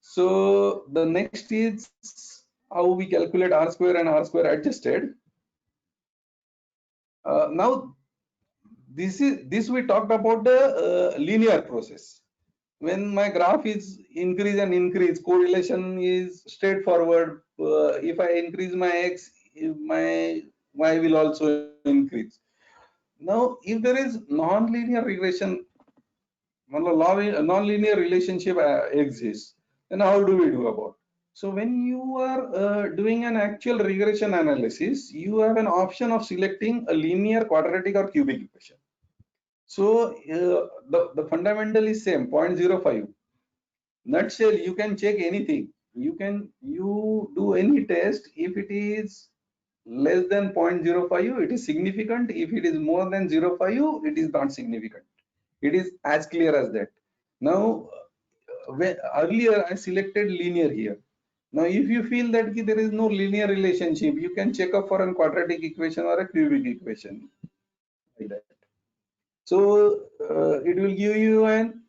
So the next is how we calculate R square and R square adjusted. Now this we talked about the linear process. When my graph is increase and increase, correlation is straightforward. If I increase my X, my Y will also increase. Now, if there is non-linear regression, non-linear relationship exists, Then how do we do about? So when you are doing an actual regression analysis, you have an option of selecting a linear, quadratic, or cubic equation. So the fundamental is same, 0.05. Nutshell, you can check anything. You do any test. If it is less than 0.05, it is significant. If it is more than 0.5, it is not significant. It is as clear as that. Now, earlier I selected linear here. Now, if you feel that there is no linear relationship, you can check up for a quadratic equation or a cubic equation like that. So it will give you an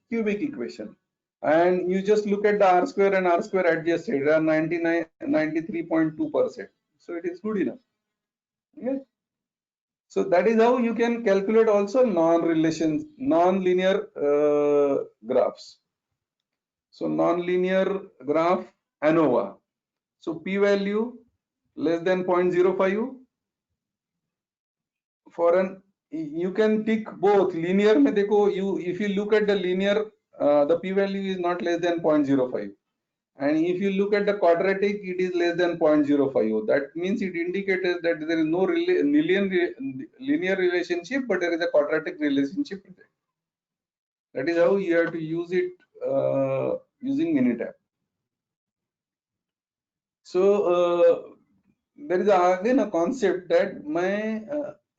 cubic equation, and you just look at the r square and r square adjusted, 93.2%. So it is good enough. Okay. So that is how you can calculate also non-linear graphs. So non-linear graph ANOVA. So p-value less than 0.05 for an, you can tick both linear mein dekho, if you look at the linear, the p-value is not less than 0.05, and if you look at the quadratic, it is less than 0.05. That means it indicates that there is no linear relationship, but there is a quadratic relationship. That is how you have to use it using Minitab. So there is again a concept that my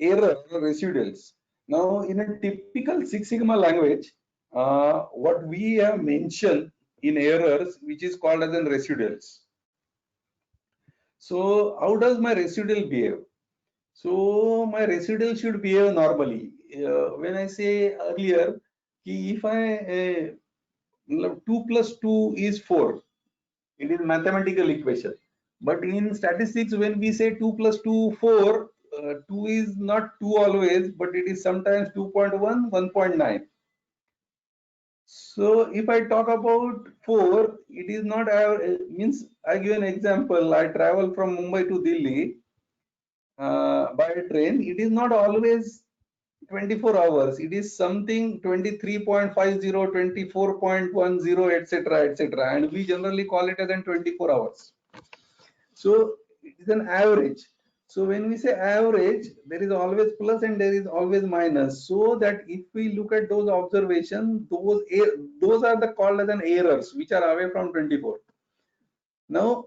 error residuals. Now, in a typical Six Sigma language, what we have mentioned in errors, which is called as an residuals. So, how does my residual behave? So, my residual should behave normally. When I say earlier, if I 2 plus 2 is 4, it is mathematical equation. But in statistics, when we say 2 plus 2, 4, 2 is not 2 always, but it is sometimes 2.1, 1.9. So if I talk about 4, it is not, means I give an example. I travel from Mumbai to Delhi by train. It is not always 24 hours. It is something 23.50, 24.10, etc., etc. And we generally call it as in 24 hours. So it is an average. So when we say average, there is always plus and there is always minus. So that if we look at those observations, those are the called as an errors, which are away from 24. Now,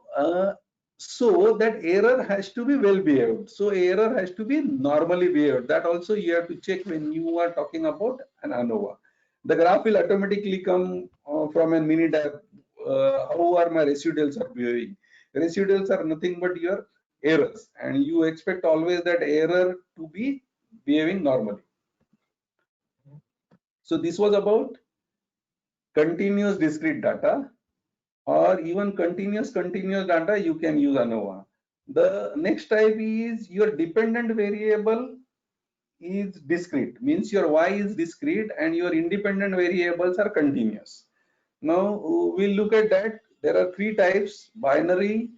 so that error has to be well behaved. So error has to be normally behaved. That also you have to check when you are talking about an ANOVA. The graph will automatically come from a Minitab. How are my residuals are behaving? Residuals are nothing but your errors, and you expect always that error to be behaving normally. So this was about continuous discrete data, or even continuous data. You can use ANOVA. The next type is your dependent variable is discrete, means your y is discrete and your independent variables are continuous. Now we'll look at that. There are three types: binary,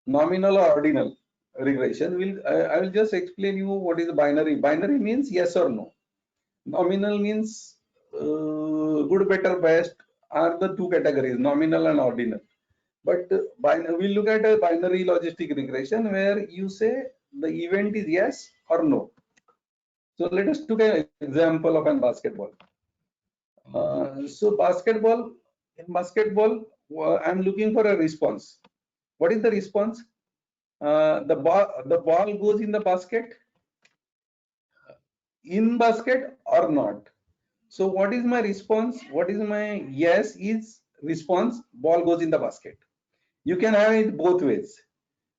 nominal, or ordinal regression. I will just explain you what is binary. Binary means yes or no. Nominal means good, better, best are the two categories, nominal and ordinal. But we look at a binary logistic regression where you say the event is yes or no. So let us take an example of a basketball. So in basketball, I'm looking for a response. What is the response? The ball goes in the basket or not. So what is my response? What is my yes is response, ball goes in the basket. You can have it both ways.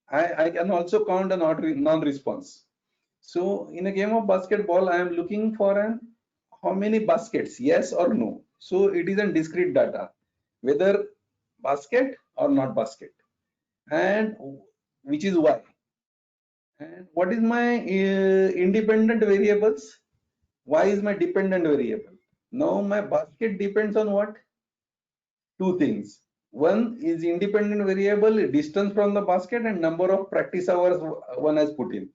I can also count a non-response. So in a game of basketball, I am looking for how many baskets, yes or no. So it is a discrete data, whether basket or not basket, and which is y. And what is my independent variables? Y is my dependent variable. Now my basket depends on what? Two things. One is independent variable, distance from the basket, and number of practice hours one has put in.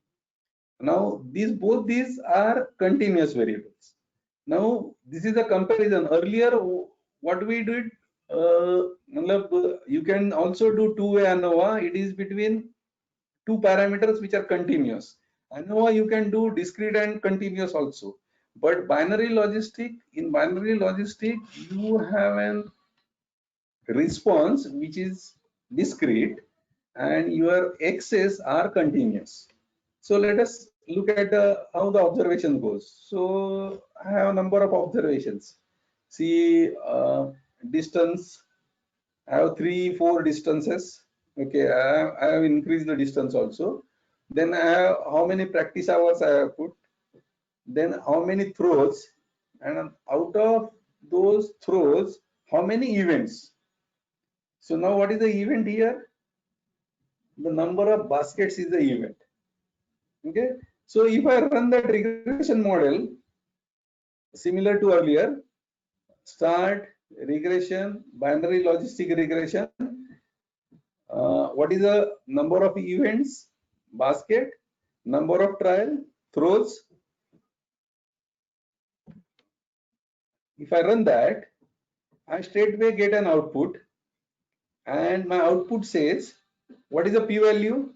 Now both these are continuous variables. Now this is a comparison. Earlier what we did, you can also do two-way ANOVA. It is between two parameters which are continuous. ANOVA you can do discrete and continuous also. But binary logistic, in binary logistic, you have an response which is discrete and your x's are continuous. So let us look at how the observation goes. So I have a number of observations. See, distance, I have 3, 4 distances. Okay, I have increased the distance also. Then I have how many practice hours I have put. Then how many throws, and out of those throws, how many events. So now what is the event here? The number of baskets is the event. Okay, so if I run that regression model similar to earlier, start regression, binary logistic regression, what is the number of events, basket, number of trial, throws. If I run that, I straightway get an output, and my output says what is the p-value.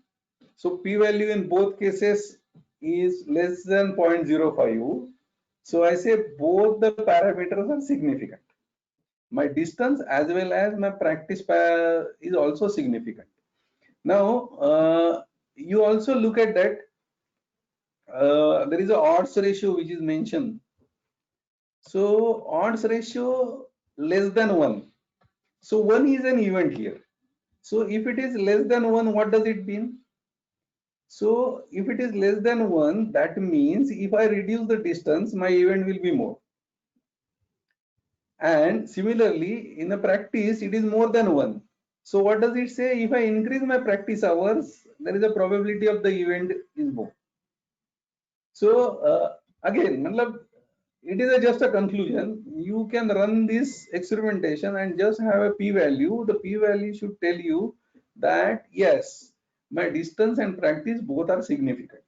So p-value in both cases is less than 0.05. So I say both the parameters are significant. My distance as well as my practice is also significant. Now you also look at that there is a odds ratio which is mentioned. So odds ratio less than 1. So 1 is an event here. So if it is less than 1, what does it mean? So if it is less than 1, that means if I reduce the distance, my event will be more. And similarly, in a practice, it is more than 1. So what does it say? If I increase my practice hours, there is a probability of the event is more. So again, it is just a conclusion. You can run this experimentation and just have a p-value. The p-value should tell you that yes, my distance and practice both are significant.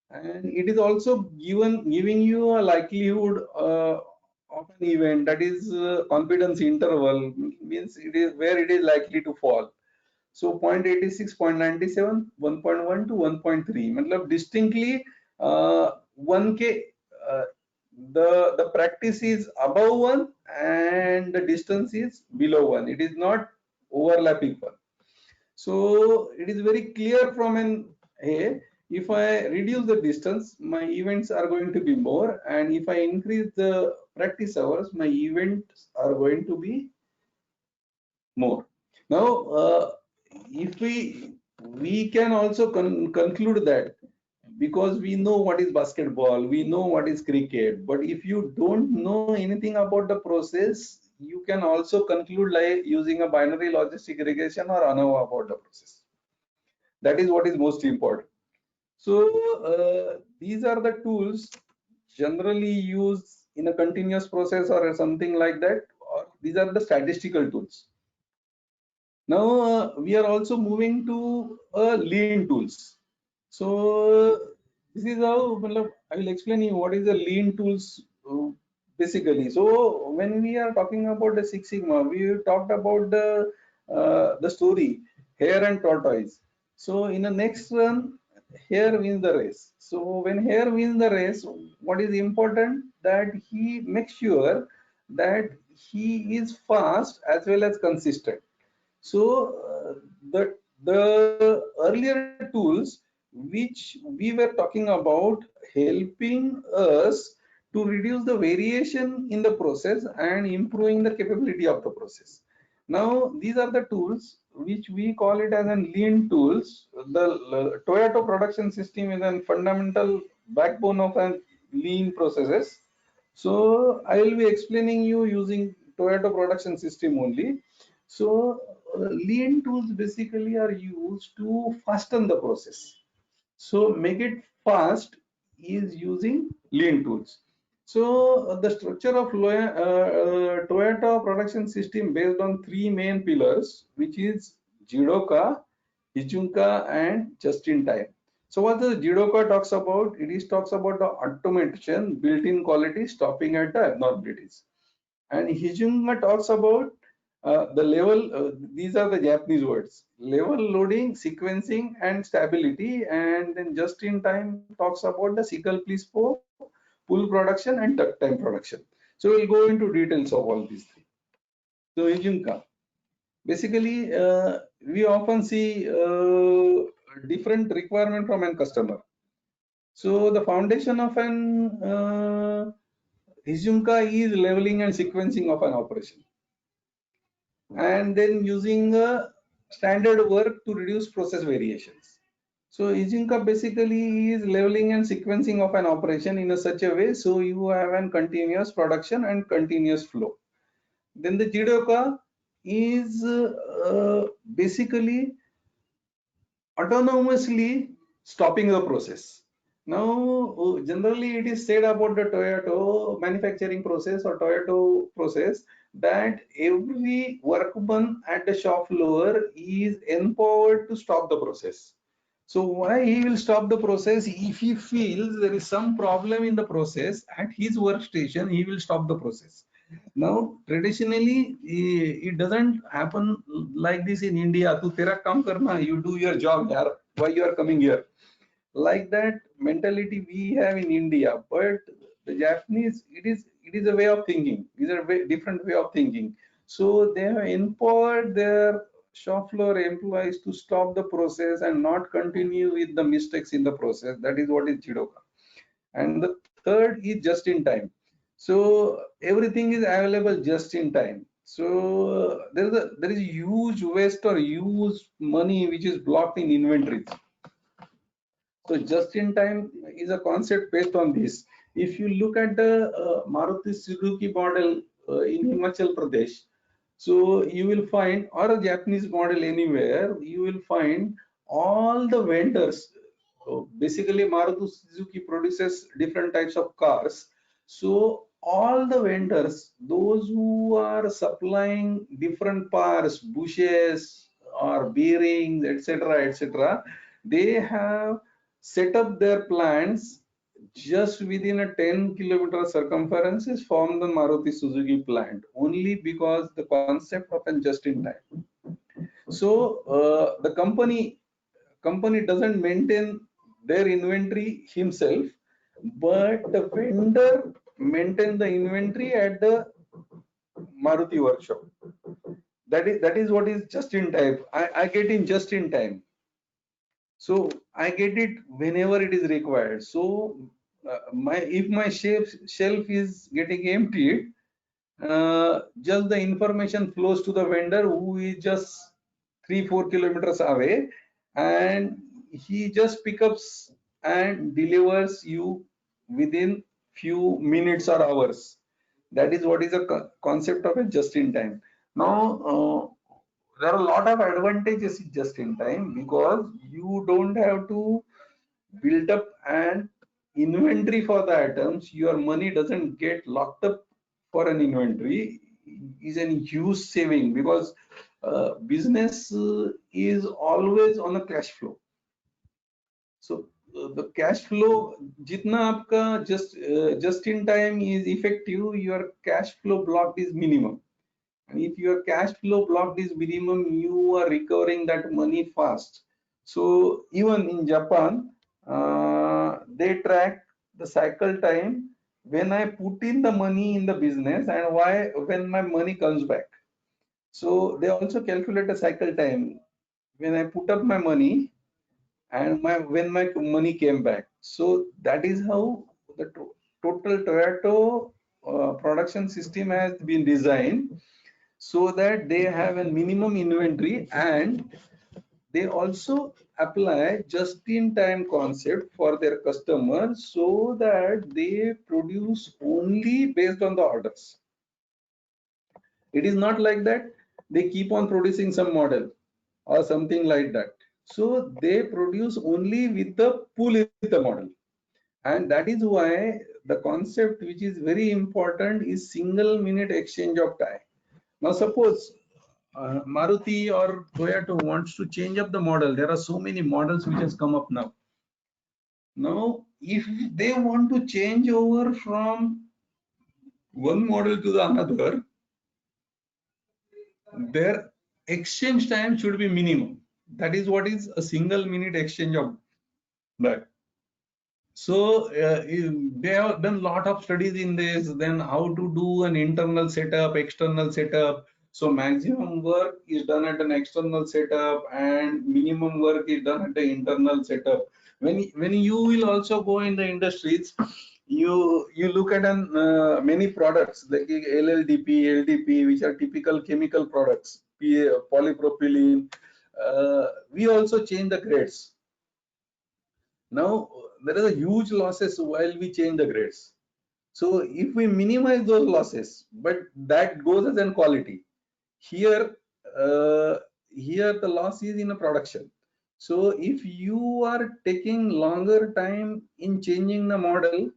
And it is also giving you a likelihood of an event, that is confidence interval, means it is where it is likely to fall. So 0.86, 0.97, 1.1 to 1.3. Distinctly 1K, the practice is above 1 and the distance is below 1. It is not overlapping 1. So it is very clear from an A, if I reduce the distance, my events are going to be more, and if I increase the practice hours, my events are going to be more. Now, if we can also conclude that, because we know what is basketball, we know what is cricket, but if you don't know anything about the process, you can also conclude like using a binary logistic regression or ANOVA about the process. That is what is most important. So these are the tools generally used in a continuous process or something like that, or these are the statistical tools. Now we are also moving to lean tools. So this is how I will explain you what is the lean tools basically. So when we are talking about the Six Sigma, we talked about the story hare and tortoise. So in the next run, hare wins the race. So when hare wins the race, what is important that he makes sure that he is fast as well as consistent. So the earlier tools which we were talking about helping us to reduce the variation in the process and improving the capability of the process. Now these are the tools which we call it as an lean tools. The Toyota production system is a fundamental backbone of an lean processes. So I will be explaining you using Toyota production system only. So lean tools basically are used to fasten the process. So make it fast is using lean tools. So the structure of Toyota production system based on 3 main pillars, which is Jidoka, Hijunka, and just-in-time. So what the Jidoka talks about? It is talks about the automation, built-in quality, stopping at the abnormalities. And Hijunka talks about the level, these are the Japanese words: level loading, sequencing, and stability. And then just in time talks about the SQL PLISPO, pull production, and tuck time production. So we'll go into details of all these three. So Izunka, basically, we often see different requirement from an customer. So the foundation of an Izunka is leveling and sequencing of an operation, and then using a standard work to reduce process variations. So Izunka basically is leveling and sequencing of an operation in such a way so you have a continuous production and continuous flow. Then the Jidoka is basically autonomously stopping the process. Now, generally it is said about the Toyota manufacturing process or Toyota process that every workman at the shop floor is empowered to stop the process. So why he will stop the process? If he feels there is some problem in the process at his workstation, he will stop the process. Now, traditionally, it doesn't happen like this in India. Tu tera kaam karna, you do your job, yaar. Why you are coming here? Like that mentality we have in India, but the Japanese, it is a way of thinking. It is a different way of thinking. So they have empowered their shop floor employees to stop the process and not continue with the mistakes in the process. That is what is Jidoka. And the third is just in time. So everything is available just in time. So there is huge waste or huge money which is blocked in inventories. So just in time is a concept based on this. If you look at the Maruti Suzuki model in Himachal Pradesh, so you will find, or a Japanese model anywhere, you will find all the vendors. Basically, Maruti Suzuki produces different types of cars. So all the vendors, those who are supplying different parts, bushes or bearings, etc., they have set up their plants just within a 10-kilometer circumference is from the Maruti Suzuki plant, only because the concept of an just in time. So the company doesn't maintain their inventory himself, but the vendor maintain the inventory at the Maruti workshop. That is what is just in time. I get in just in time. So I get it whenever it is required. So if my shelf is getting emptied, just the information flows to the vendor who is just 3-4 kilometers away, and he just picks up and delivers you within few minutes or hours. That is what is the concept of a just in time. Now there are a lot of advantages in just in time because you don't have to build up an inventory for the items. Your money doesn't get locked up for an inventory. Is an huge saving because business is always on a cash flow. So the cash flow, jitna aapka just in time is effective, your cash flow blocked is minimum. And if your cash flow blocked is minimum, you are recovering that money fast. So even in Japan, they track the cycle time when I put in the money in the business and when my money comes back. So they also calculate the cycle time when I put up my money and when my money came back. So that is how the total Toyota production system has been designed, so that they have a minimum inventory, and they also apply just-in-time concept for their customers so that they produce only based on the orders. It is not like that they keep on producing some model or something like that. So they produce only with the pull in the model, and that is why the concept which is very important is single minute exchange of tie. Now suppose Maruti or Toyota wants to change up the model. There are so many models which has come up now. Now, if they want to change over from one model to the another, their exchange time should be minimum. That is what is a single minute exchange of die. So they have done lot of studies in this, then how to do an internal setup, external setup. So maximum work is done at an external setup and minimum work is done at the internal setup. When you will also go in the industries, you look at many products like LLDP, LDP, which are typical chemical products, polypropylene. We also change the grades. Now there is a huge losses while we change the grades. So if we minimize those losses, but that goes as in quality. Here, here the loss is in a production. So if you are taking longer time in changing the model,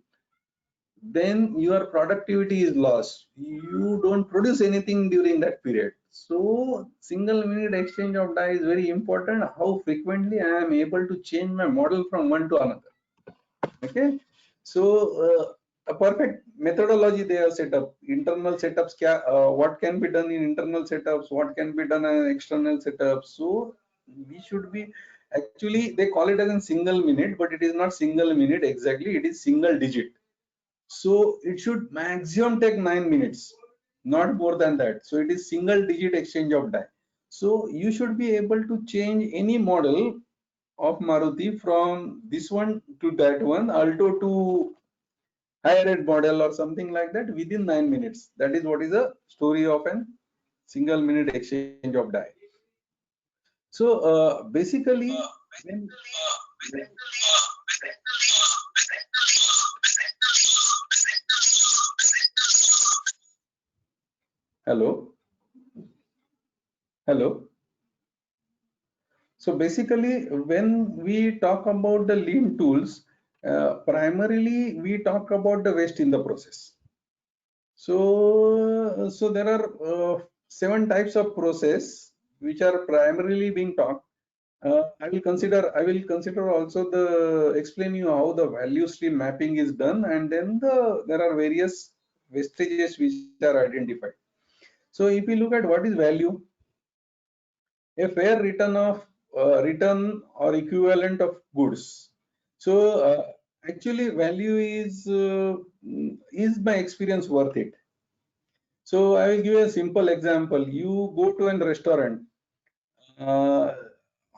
then your productivity is lost. You don't produce anything during that period. So single minute exchange of die is very important. How frequently I am able to change my model from one to another. Okay, so a perfect methodology they have set up. Internal setups, what can be done in internal setups, what can be done in external setups. So we should be, actually they call it as a single minute, but it is not single minute exactly, it is single digit. So it should maximum take 9 minutes, not more than that. So it is single digit exchange of die. So you should be able to change any model of Maruti from this one to that one, Alto to higher end model or something like that within 9 minutes. That is what is the story of a single minute exchange of die. So basically, hello. So basically, when we talk about the lean tools, primarily we talk about the waste in the process. So there are 7 types of process which are primarily being talked. I will consider also the explain you how the value stream mapping is done, and then there are various wastages which are identified. So if you look at what is value, a fair return or equivalent of goods. So actually value is my experience worth it? So I will give you a simple example. You go to a restaurant,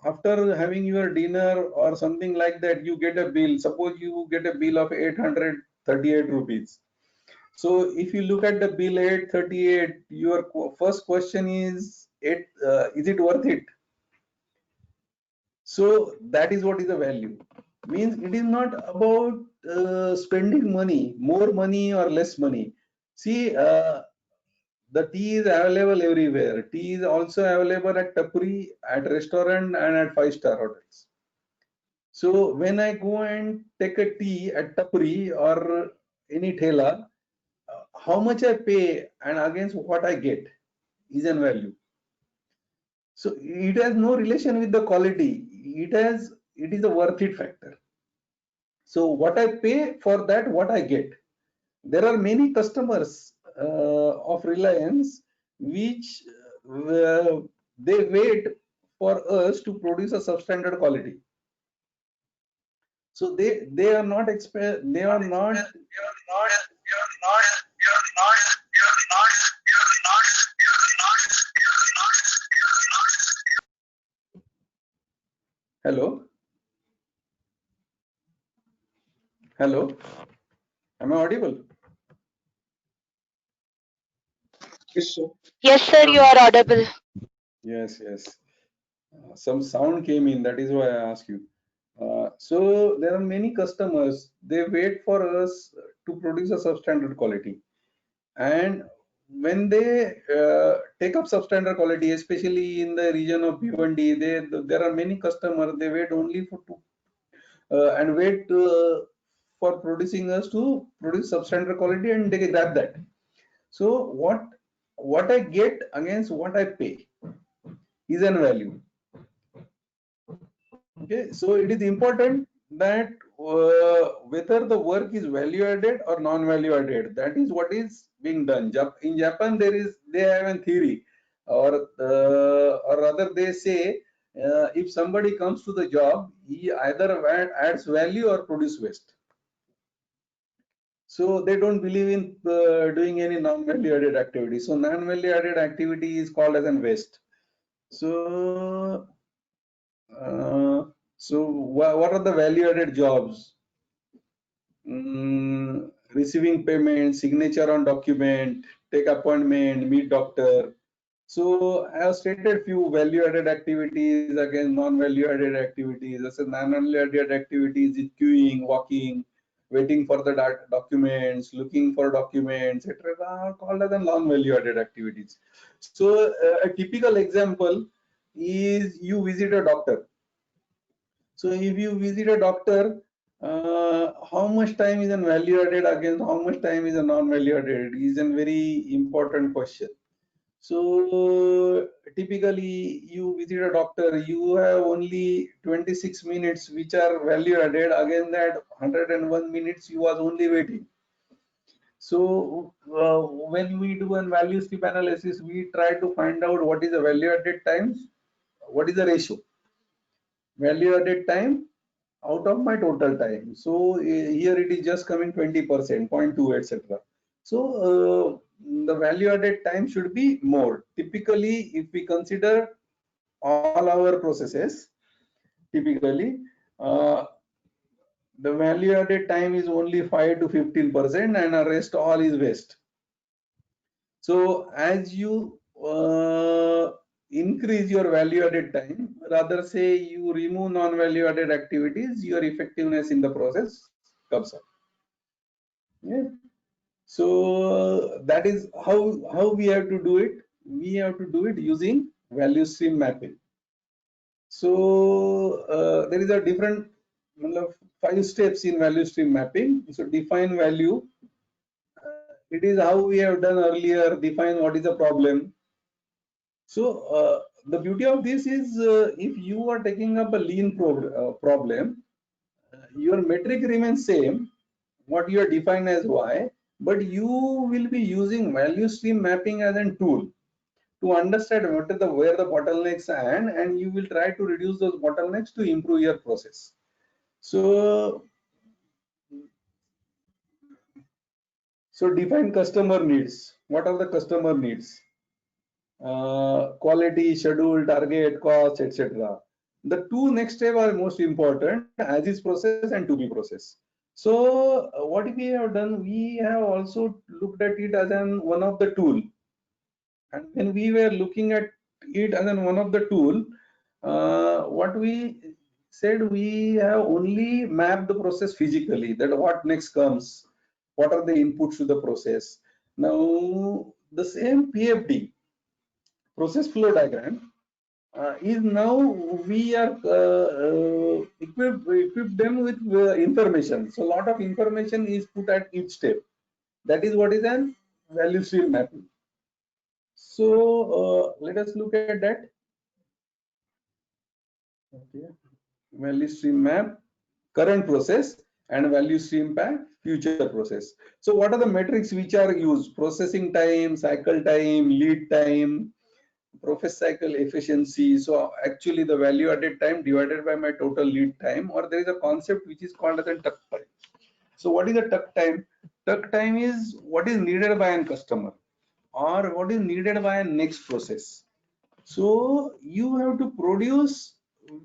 after having your dinner or something like that, you get a bill. Suppose you get a bill of 838 rupees. So if you look at the bill 838, your first question is it worth it? So that is what is the value. Means it is not about spending money, more money or less money. See, the tea is available everywhere. Tea is also available at tapri, at restaurant, and at 5-star hotels. So when I go and take a tea at tapri or any thela, how much I pay and against what I get is an value. So it has no relation with the quality. It is a worth it factor. So what I pay for that, what I get. There are many customers of Reliance which they wait for us to produce a substandard quality. So they are not hello, am I audible? Yes, sir. Yes, sir, you are audible. Yes. Some sound came in, that is why I ask you. So there are many customers, they wait for us to produce a substandard quality, and when they take up substandard quality, especially in the region of Bhiwandi, there are many customers, they wait only for and wait for producing us to produce substandard quality, and they grab that. So what I get against what I pay is an value. Okay, so it is important that whether the work is value added or non-value added, that is what is being done. In Japan, they have a theory. or rather they say if somebody comes to the job, he either adds value or produce waste. So they don't believe in doing any non-value added activity. So non-value added activity is called as an waste. So what are the value added jobs? Receiving payment, signature on document, take appointment, meet doctor. So I have stated few value added activities against non-value added activities. As a non-value added activities is queuing, walking, waiting for the documents, looking for documents, etc. are called as non-value added activities. So a typical example is you visit a doctor. So if you visit a doctor, how much time is a value added against how much time is a non-value added is a very important question. So typically you visit a doctor, you have only 26 minutes which are value added, again that 101 minutes you was only waiting. So when we do a value stream analysis, we try to find out what is the value added times, what is the ratio, value added time out of my total time. So here it is just coming 20%, 0.2, etc. So the value added time should be more. Typically, if we consider all our processes, typically the value added time is only 5 to 15%, and the rest all is waste. So as you increase your value added time, rather say you remove non-value added activities, your effectiveness in the process comes up. Yeah. So that is how we have to do it. We have to do it using value stream mapping. So there is a different 5 steps in value stream mapping. So define value. It is how we have done earlier. Define what is the problem. So the beauty of this is if you are taking up a lean problem, your metric remains same, what you are defined as Y, but you will be using value stream mapping as a tool to understand what is where the bottlenecks are, and you will try to reduce those bottlenecks to improve your process. So define customer needs. What are the customer needs? Quality, schedule, target, cost, etc. The two next step are most important, as is process and to be process. So what we have done, we have also looked at it as one of the tool, and when we were looking at it as one of the tool, what we said, we have only mapped the process physically, that what next comes, what are the inputs to the process. Now the same PFD, process flow diagram, is now we are equip them with information. So a lot of information is put at each step. That is what is an value stream mapping. So let us look at that. Okay. Value stream map, current process, and value stream map, future process. So what are the metrics which are used? Processing time, cycle time, lead time, process cycle efficiency. So actually the value added time divided by my total lead time, or there is a concept which is called as a tuck time. So what is a tuck time? Tuck time is what is needed by a customer or what is needed by a next process. So you have to produce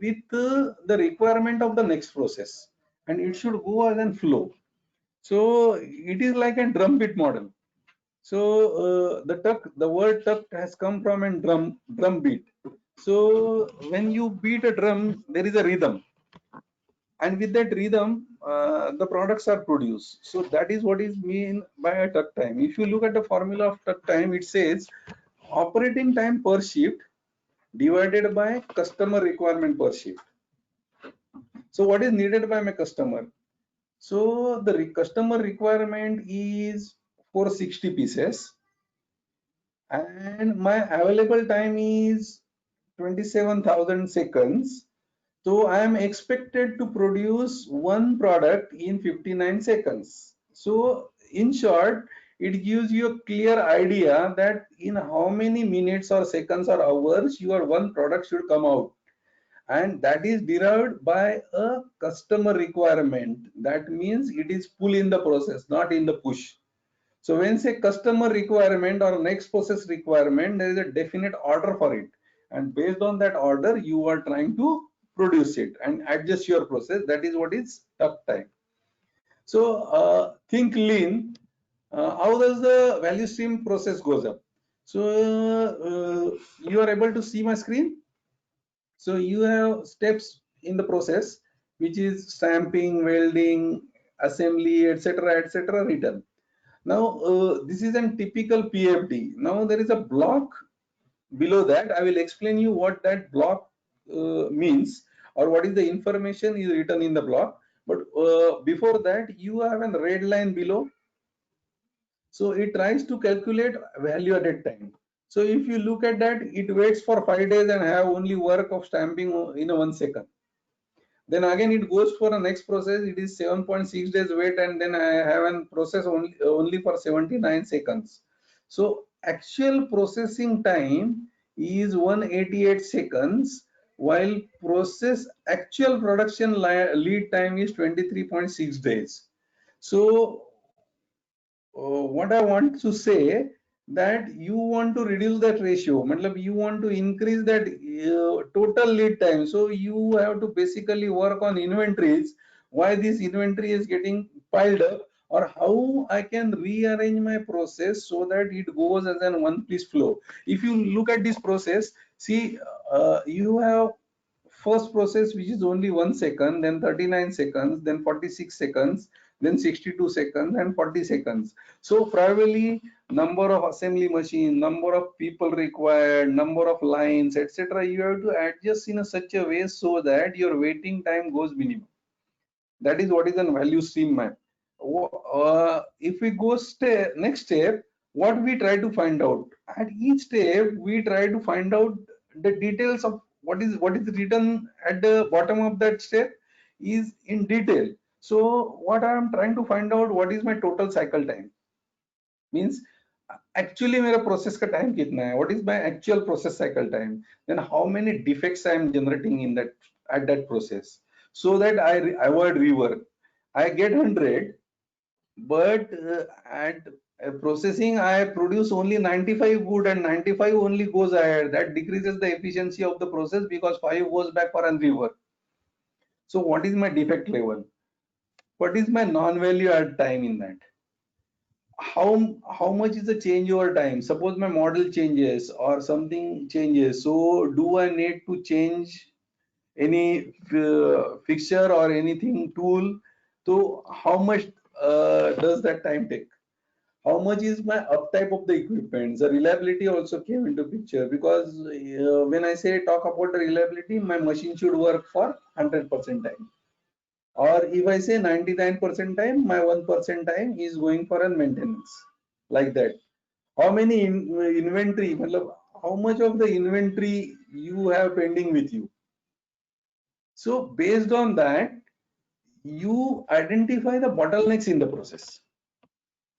with the requirement of the next process, and it should go as a flow. So it is like a drum beat model. So the word tuck has come from a drum beat. So when you beat a drum, there is a rhythm, and with that rhythm, the products are produced. So that is what is mean by a tuck time. If you look at the formula of tuck time, it says operating time per shift divided by customer requirement per shift. So what is needed by my customer? So the customer requirement is 460 pieces, and my available time is 27,000 seconds. So I am expected to produce one product in 59 seconds. So in short, it gives you a clear idea that in how many minutes or seconds or hours your one product should come out. And that is derived by a customer requirement. That means it is pull in the process, not in the push. So when say customer requirement or next process requirement, there is a definite order for it. And based on that order, you are trying to produce it and adjust your process. That is what is tough time. So think lean. How does the value stream process goes up? So you are able to see my screen. So you have steps in the process, which is stamping, welding, assembly, etc., written. Now this is a typical PFD. Now there is a block below that. I will explain you what that block means, or what is the information is written in the block. But before that, you have a red line below. So it tries to calculate value added time. So if you look at that, it waits for 5 days and have only work of stamping in 1 second. Then again it goes for the next process. It is 7.6 days wait, and then I have a process only for 79 seconds. So actual processing time is 188 seconds, while process actual production lead time is 23.6 days. So what I want to say, that you want to reduce that ratio, you want to increase that total lead time. So you have to basically work on inventories, why this inventory is getting piled up, or how I can rearrange my process so that it goes as an one piece flow. If you look at this process, see, you have first process which is only 1 second, then 39 seconds, then 46 seconds, then 62 seconds and 40 seconds. So probably number of assembly machine, number of people required, number of lines, etc., you have to adjust in such a way so that your waiting time goes minimum. That is what is a value stream map. If we go next step, what we try to find out at each step, we try to find out the details of what is written at the bottom of that step is in detail. So what I am trying to find out, what is my total cycle time, means actually मेरा process का time कितना है, what is my actual process cycle time, then how many defects I am generating in that at that process, so that I avoid rework. I get 100, but at processing I produce only 95 good and 95 only goes ahead. That decreases the efficiency of the process because 5 goes back for a rework. So what is my defect level? What is my non-value add time in that? How much is the change over time? Suppose my model changes or something changes, so do I need to change any fixture or anything tool? So how much does that time take? How much is my uptime of the equipment? The reliability also came into picture, because when I say talk about the reliability, my machine should work for 100% time. Or if I say 99% time, my 1% time is going for a maintenance, like that. How many inventory, how much of the inventory you have pending with you? So based on that, you identify the bottlenecks in the process.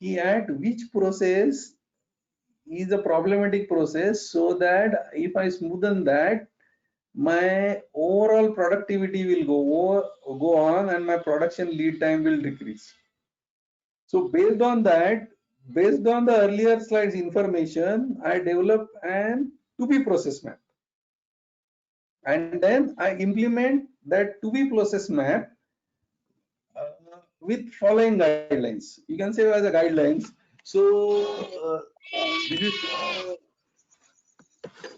At which process is a problematic process, so that if I smoothen that, my overall productivity will go on and my production lead time will decrease. So based on that, based on the earlier slides information, I develop an to-be process map, and then I implement that to-be process map with following guidelines. You can say as a guidelines. So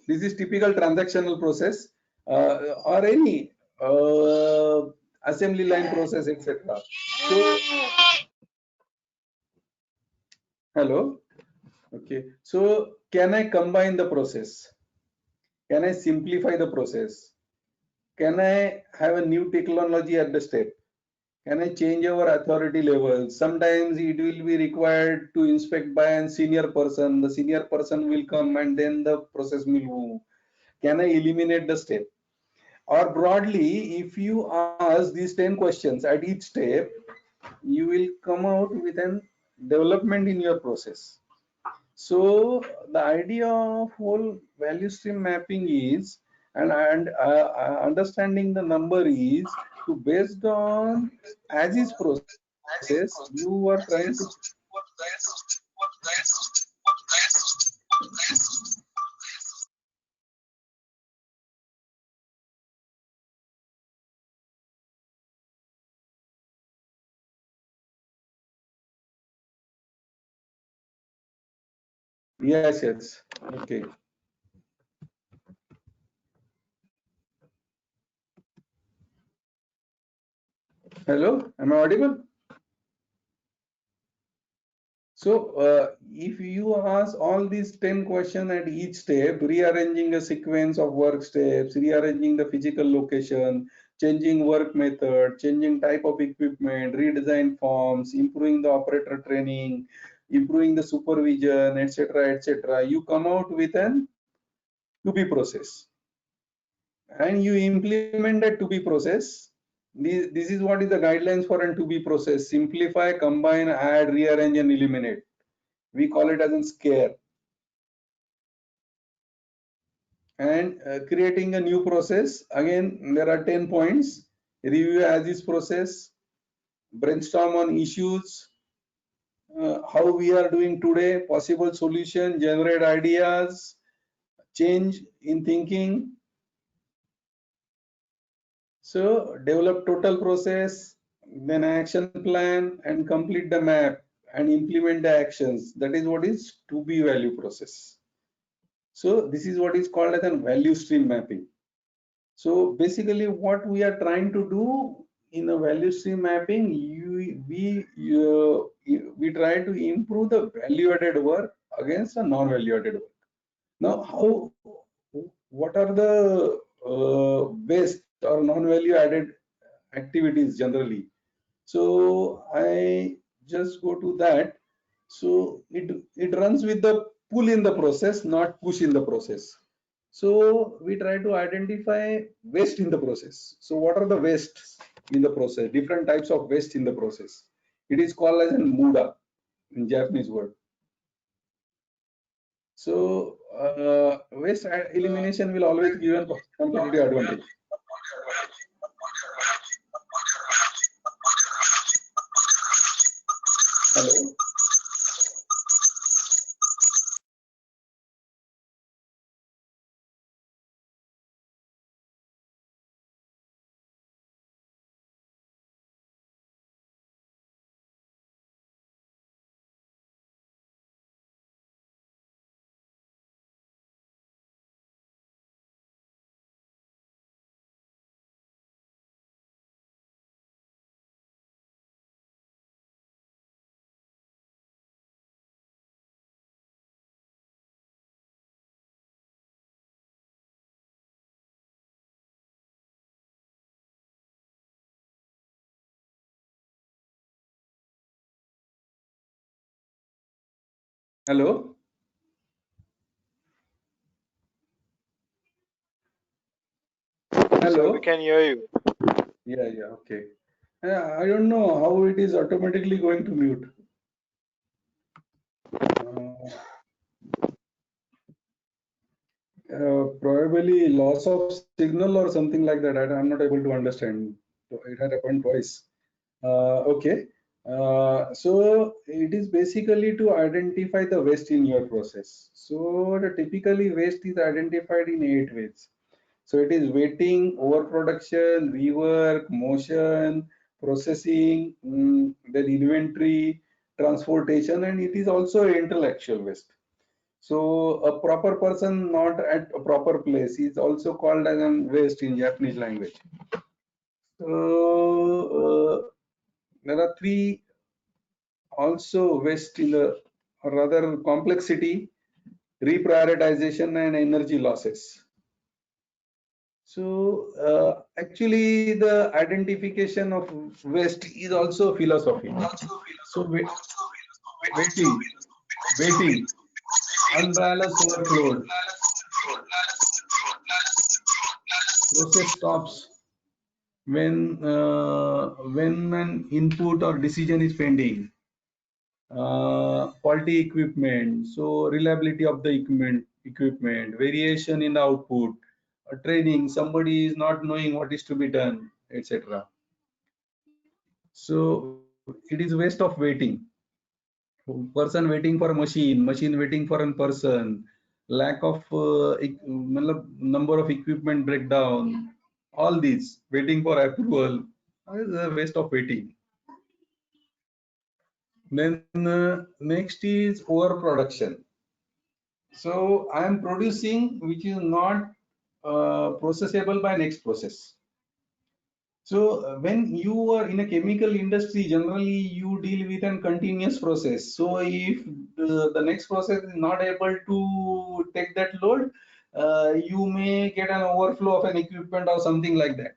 this is typical transactional process or any assembly line process, etc. So hello. Okay. So can I combine the process? Can I simplify the process? Can I have a new technology at the step? Can I change our authority level? Sometimes it will be required to inspect by a senior person. The senior person will come and then the process will move. Can I eliminate the step? Or broadly, if you ask these 10 questions at each step, you will come out with a development in your process. So the idea of whole value stream mapping is, and understanding the number is to, based on as is process, you are trying to yes, okay. Hello, am I audible? So if you ask all these 10 questions at each step, rearranging a sequence of work steps, rearranging the physical location, changing work method, changing type of equipment, redesign forms, improving the operator training, improving the supervision, etc., you come out with an to be process. And you implement that to be process. This is what is the guidelines for an to be process: simplify, combine, add, rearrange, and eliminate. We call it as a scare. And creating a new process, again there are 10 points: review as is process, brainstorm on issues, how we are doing today, possible solution, generate ideas, change in thinking. So develop total process, then action plan, and complete the map and implement the actions. That is what is to be value process. So this is what is called as a value stream mapping. So basically what we are trying to do in a value stream mapping, we try to improve the value added work against a non-value added work. Now, what are the waste or non-value added activities generally? So I just go to that. So it runs with the pull in the process, not push in the process. So we try to identify waste in the process. So what are the wastes in the process? Different types of waste in the process. It is called as a muda in Japanese word. So waste elimination will always give a competitive advantage. Hello. Hello. Hello. So we can hear you. Yeah, okay. I don't know how it is automatically going to mute. Probably loss of signal or something like that. I'm not able to understand. It had happened twice. Okay. So it is basically to identify the waste in your process. So typically waste is identified in 8 ways. So it is waiting, overproduction, rework, motion, processing, then inventory, transportation, and it is also intellectual waste. So a proper person not at a proper place is also called as a waste in Japanese language. So there are 3 also waste in the, or rather complexity, reprioritization, and energy losses. So actually the identification of waste is also philosophy. So waiting, unbalanced workload, process stops when an input or decision is pending. faulty equipment, so reliability of the equipment, variation in the output, training, somebody is not knowing what is to be done, etc. So it is waste of waiting. Person waiting for a machine, machine waiting for a person, lack of number of equipment breakdown, all these waiting for approval is a waste of waiting. Then next is overproduction. So I am producing which is not processable by next process. So when you are in a chemical industry, generally you deal with a continuous process. So if the next process is not able to take that load, you may get an overflow of an equipment or something like that.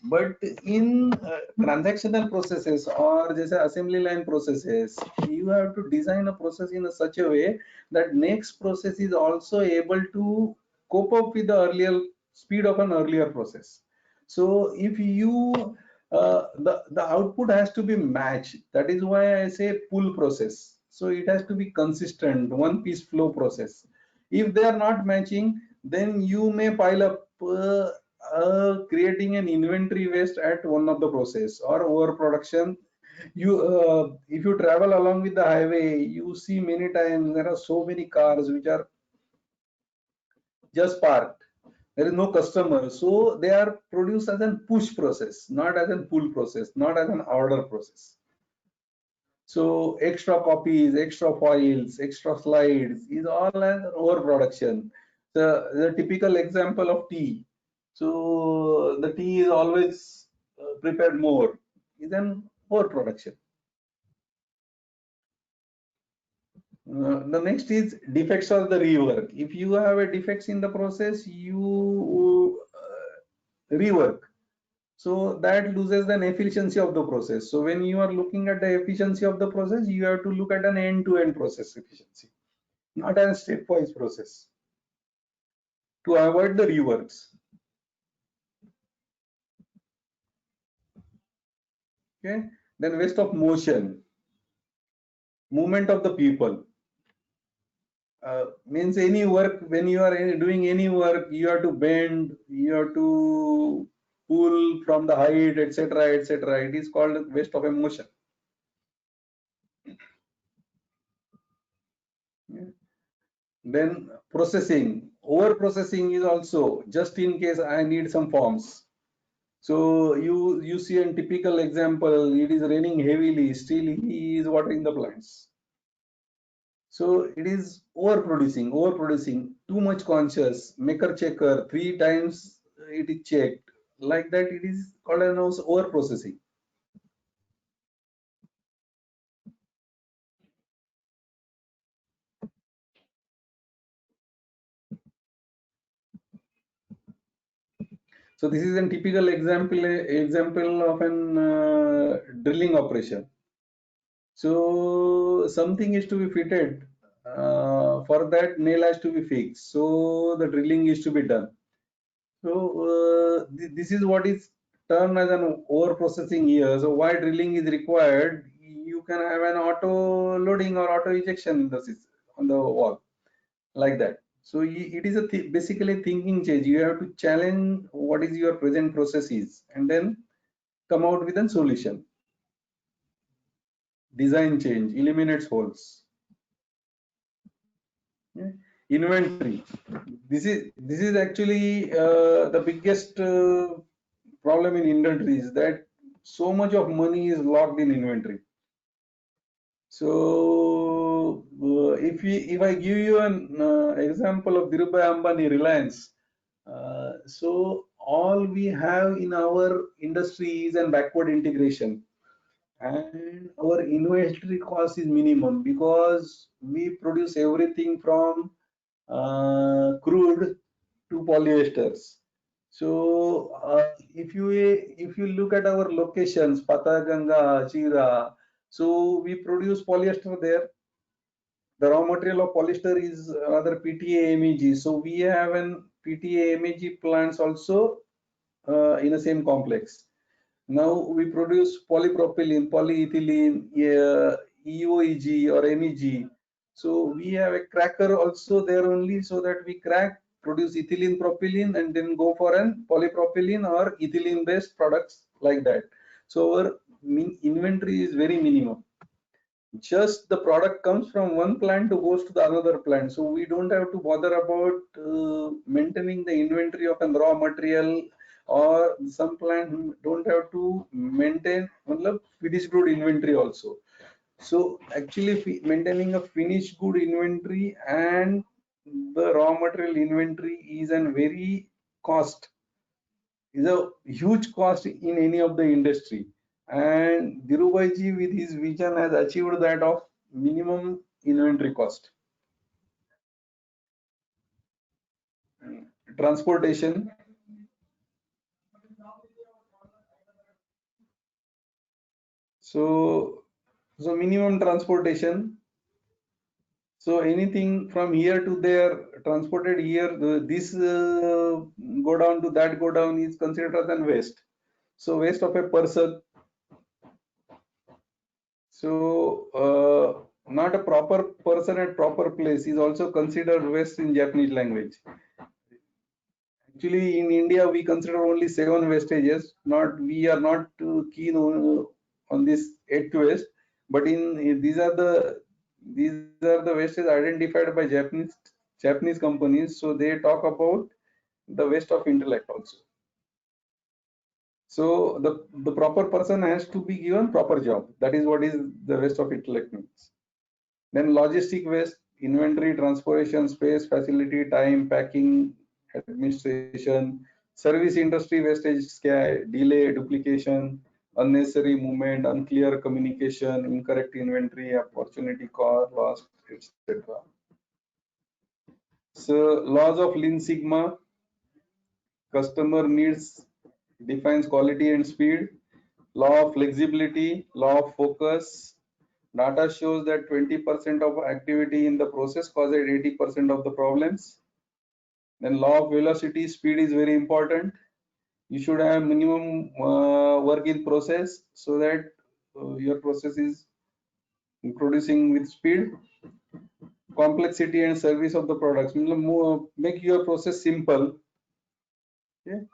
But in transactional processes or just assembly line processes, you have to design a process in such a way that next process is also able to cope up with the earlier speed of an earlier process. So if you the output has to be matched. That is why I say pull process. So it has to be consistent, one piece flow process. If they are not matching, then you may pile up creating an inventory waste at one of the process or overproduction. You if you travel along with the highway, you see many times there are so many cars which are just parked. There is no customer, so they are produced as a push process, not as a pull process, not as an order process. So extra copies, extra files, extra slides is all an overproduction. The typical example of tea. So the tea is always prepared more, is an overproduction. The next is defects or the rework. If you have a defects in the process, you rework. So that loses the efficiency of the process. So when you are looking at the efficiency of the process, you have to look at an end-to-end process efficiency, not a stepwise process, to avoid the reworks. Okay. Then waste of motion, movement of the people. Means any work, when you are doing any work, you have to bend, you have to pull from the height, etc., etc. It is called waste of a motion. Yeah. Then processing, over processing is also just in case I need some forms. So you see a typical example, it is raining heavily, still he is watering the plants. So it is overproducing, too much conscious, maker checker, 3 times it is checked. Like that, it is called as over processing. So this is a typical example of an drilling operation. So something is to be fitted. For that, nail has to be fixed. So the drilling is to be done. So this is what is termed as an over processing here. So why drilling is required? You can have an auto loading or auto ejection on the wall, like that. So it is a basically thinking change. You have to challenge what is your present process is, and then come out with a solution. Design change eliminates holes. Yeah. Inventory. This is actually the biggest problem in inventory is that so much of money is locked in inventory. So if I give you an example of Dhirubhai Ambani Reliance, so all we have in our industry is an backward integration, and our inventory cost is minimum because we produce everything from crude to polyesters. So if you look at our locations, Patalganga, Chira, so we produce polyester there. The raw material of polyester is rather PTA MEG. So we have an PTA MEG plants also in the same complex. Now we produce polypropylene, polyethylene, EOEG or MEG. So we have a cracker also there only, so that we crack, produce ethylene propylene, and then go for an polypropylene or ethylene based products like that. So our inventory is very minimum. Just the product comes from one plant to goes to the another plant, so we don't have to bother about maintaining the inventory of a raw material, or some plant don't have to maintain finished good inventory also. So actually maintaining a finished good inventory and the raw material inventory is a very cost, is a huge cost in any of the industry. And Dhirubhai ji with his vision has achieved that of minimum inventory cost. Transportation. So minimum transportation. So anything from here to there transported here, this go down to that go down is considered as an waste. So waste of a person. So not a proper person at proper place is also considered waste in Japanese language. Actually, in India, we consider only 7 wastages. We are not keen on this 8th waste, but these are the wastes identified by Japanese companies. So they talk about the waste of intellect also. So the proper person has to be given proper job. That is what is the waste of intellect means. Then logistic waste, inventory, transportation, space, facility, time, packing, administration, service industry wastage, delay, duplication, unnecessary movement, unclear communication, incorrect inventory, opportunity cost, lost, etc. So laws of Lean Sigma, customer needs defines quality and speed, law of flexibility, law of focus. Data shows that 20% of activity in the process causes 80% of the problems. Then law of velocity, speed is very important. You should have minimum work in process, so that your process is producing with speed. Complexity and service of the products, make your process simple. Okay.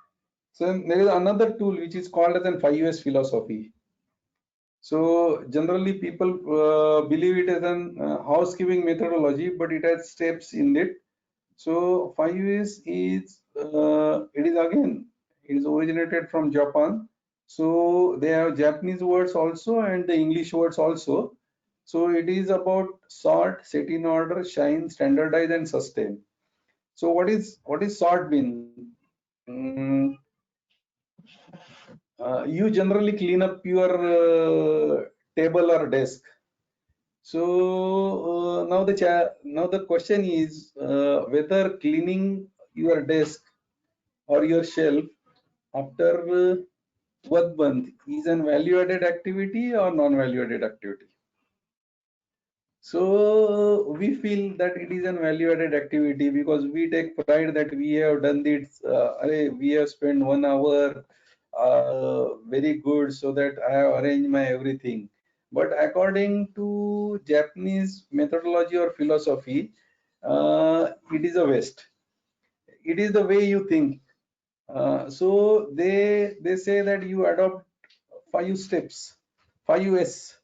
So there is another tool which is called as an 5S philosophy. So generally people believe it as an housekeeping methodology, but it has steps in it. So 5S is it is originated from Japan. So they have Japanese words also and the English words also. So it is about sort, set in order, shine, standardize, and sustain. So what is sort mean? You generally clean up your table or desk. So now the question is whether cleaning your desk or your shelf after work month is an value-added activity or non-value-added activity. So we feel that it is a value-added activity because we take pride that we have done this. We have spent 1 hour very good, so that I have arranged my everything. But according to Japanese methodology or philosophy, it is a waste. It is the way you think. So they say that you adopt 5 steps, 5S.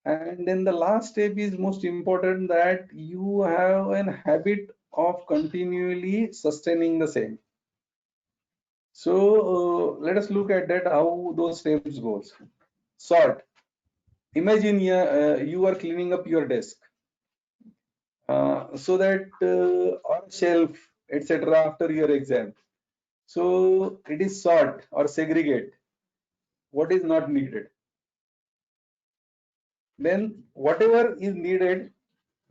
And then the last step is most important, that you have an habit of continually sustaining the same. So let us look at that, how those steps goes. Sort. Imagine you are cleaning up your desk so that or shelf, etc. after your exam. So it is sort or segregate what is not needed. Then whatever is needed,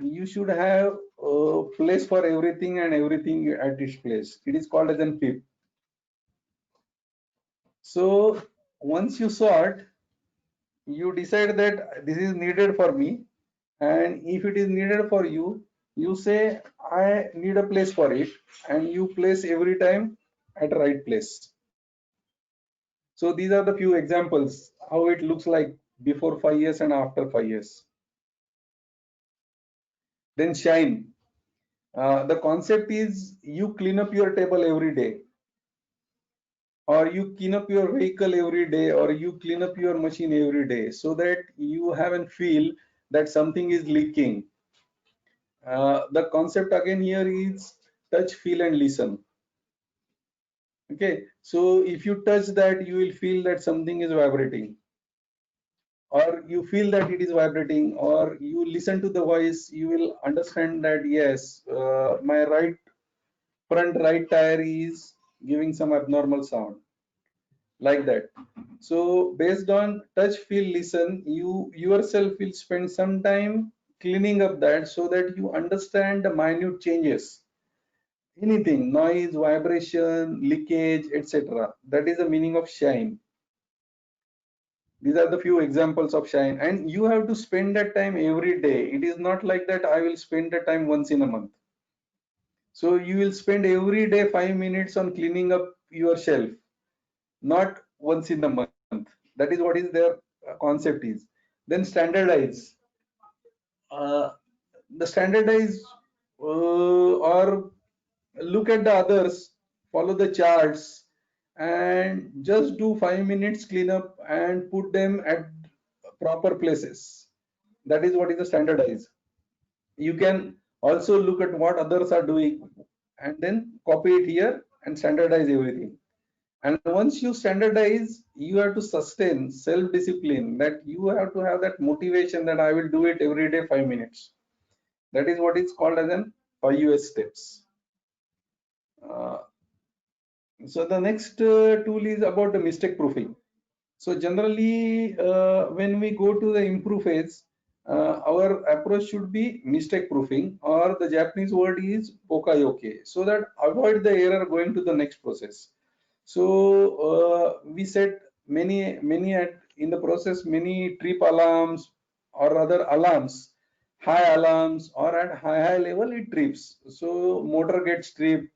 you should have a place for everything and everything at its place. It is called as an PIP. So once you sort, you decide that this is needed for me, and if it is needed for you, you say I need a place for it, and you place every time at the right place. So these are the few examples how it looks like before 5 years and after 5 years. Then shine. The concept is you clean up your table every day, or you clean up your vehicle every day, or you clean up your machine every day, so that you haven't feel that something is leaking. The concept again here is touch, feel, and listen. Okay, so if you touch that, you will feel that something is vibrating, or you feel that it is vibrating, or you listen to the voice, you will understand that yes, my front right tire is giving some abnormal sound, like that. So based on touch, feel, listen, you yourself will spend some time cleaning up that, so that you understand the minute changes, anything, noise, vibration, leakage, etc. That is the meaning of shine. These are the few examples of shine, and you have to spend that time every day. It is not like that I will spend the time once in a month. So you will spend every day 5 minutes on cleaning up your shelf, not once in a month. That is what is their concept is. Then standardize. The standardize, or look at the others, follow the charts, and just do 5 minutes cleanup and put them at proper places. That is what is the standardize. You can also look at what others are doing and then copy it here and standardize everything. And once you standardize, you have to sustain self-discipline, that you have to have that motivation that I will do it every day 5 minutes. That is what is called as an 5US steps. So the next tool is about the mistake proofing. So generally, when we go to the improve phase, our approach should be mistake proofing, or the Japanese word is pokayoke, so that avoid the error going to the next process. So we set many in the process, many trip alarms or other alarms, high alarms, or at high level it trips. So motor gets tripped,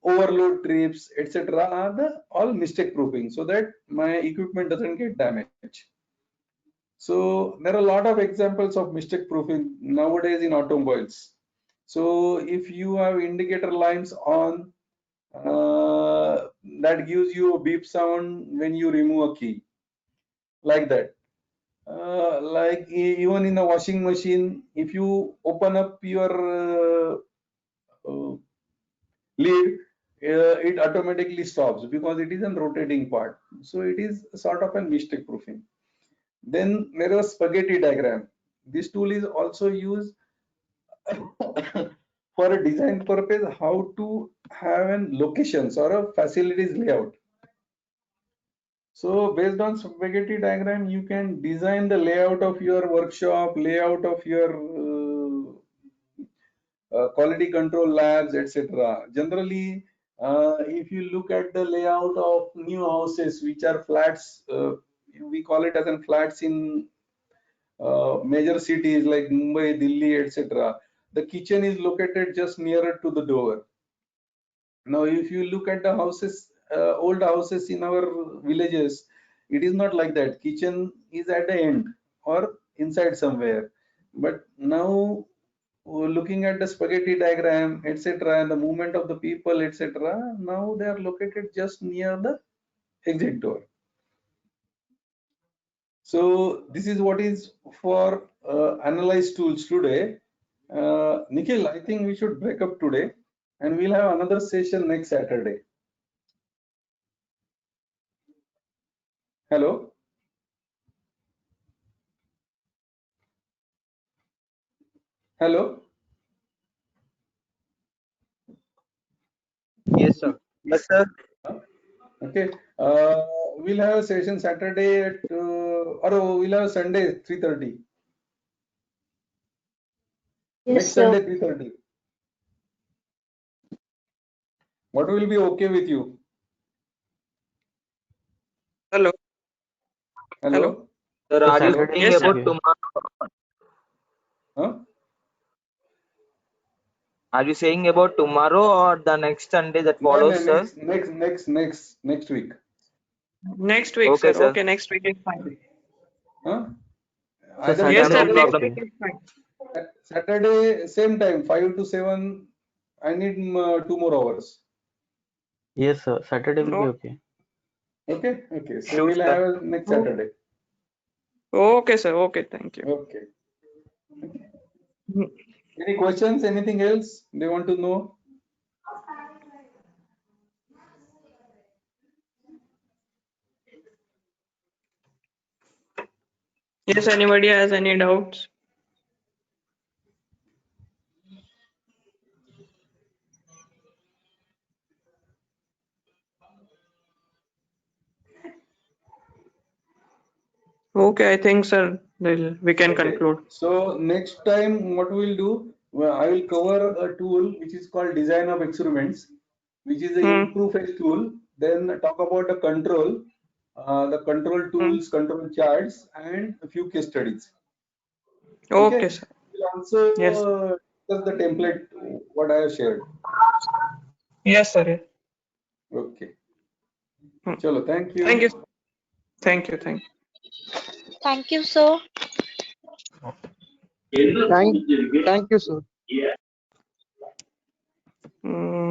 overload trips, etc. are the all mistake proofing, so that my equipment doesn't get damaged. So there are a lot of examples of mistake proofing nowadays in automobiles. So if you have indicator lines on, that gives you a beep sound when you remove a key, like that. Like even in a washing machine, if you open up your lid, it automatically stops because it is a rotating part. So it is sort of a mistake proofing. Then there is spaghetti diagram. This tool is also used for a design purpose, how to have an locations or a facilities layout. So based on spaghetti diagram, you can design the layout of your workshop, layout of your quality control labs, etc. Generally, if you look at the layout of new houses, which are flats, we call it as in flats in major cities like Mumbai, Delhi, etc. The kitchen is located just nearer to the door. Now, if you look at the houses, old houses in our villages, it is not like that. Kitchen is at the end or inside somewhere. But now, looking at the spaghetti diagram, etc., and the movement of the people, etc., now they are located just near the exit door. So this is what is for analyze tools today. Nikhil, I think we should break up today, and we'll have another session next Saturday. Hello. Hello. Yes, sir. Yes, sir. Okay. We'll have a session Saturday at or we'll have Sunday 3:30. Yes, Next sir. Sunday 3:30. What will be okay with you? Hello. Hello. Sir, are you Hello. saying Yes, sir. about tomorrow? Huh? Are you saying about tomorrow or the next Sunday that No, follows, sir? next week. Next week, Okay, sir. sir. Okay, next week is fine. Huh? So Either Yes, Saturday sir. will be Next okay. week is fine. Saturday, same time, 5 to 7. I need 2 more hours. Yes, sir. Saturday will be Oh, okay. Okay, okay. So Sure, we'll sir. have next Saturday. okay, sir. Okay, thank you. Okay. Any questions? Anything else they want to know? Yes, anybody has any doubts? Okay, I think, sir, we can Okay. conclude. So next time, what we'll do? Well, I will cover a tool which is called design of experiments, which is a improve edge tool. Then talk about the control tools, control charts, and a few case studies. Okay, sir. We'll also Yes. discuss the template what I have shared. Yes, sir. Okay. Hmm. Chalo, thank you. Thank you. Thank you. Thank Thank you, sir. Thank you, sir. you.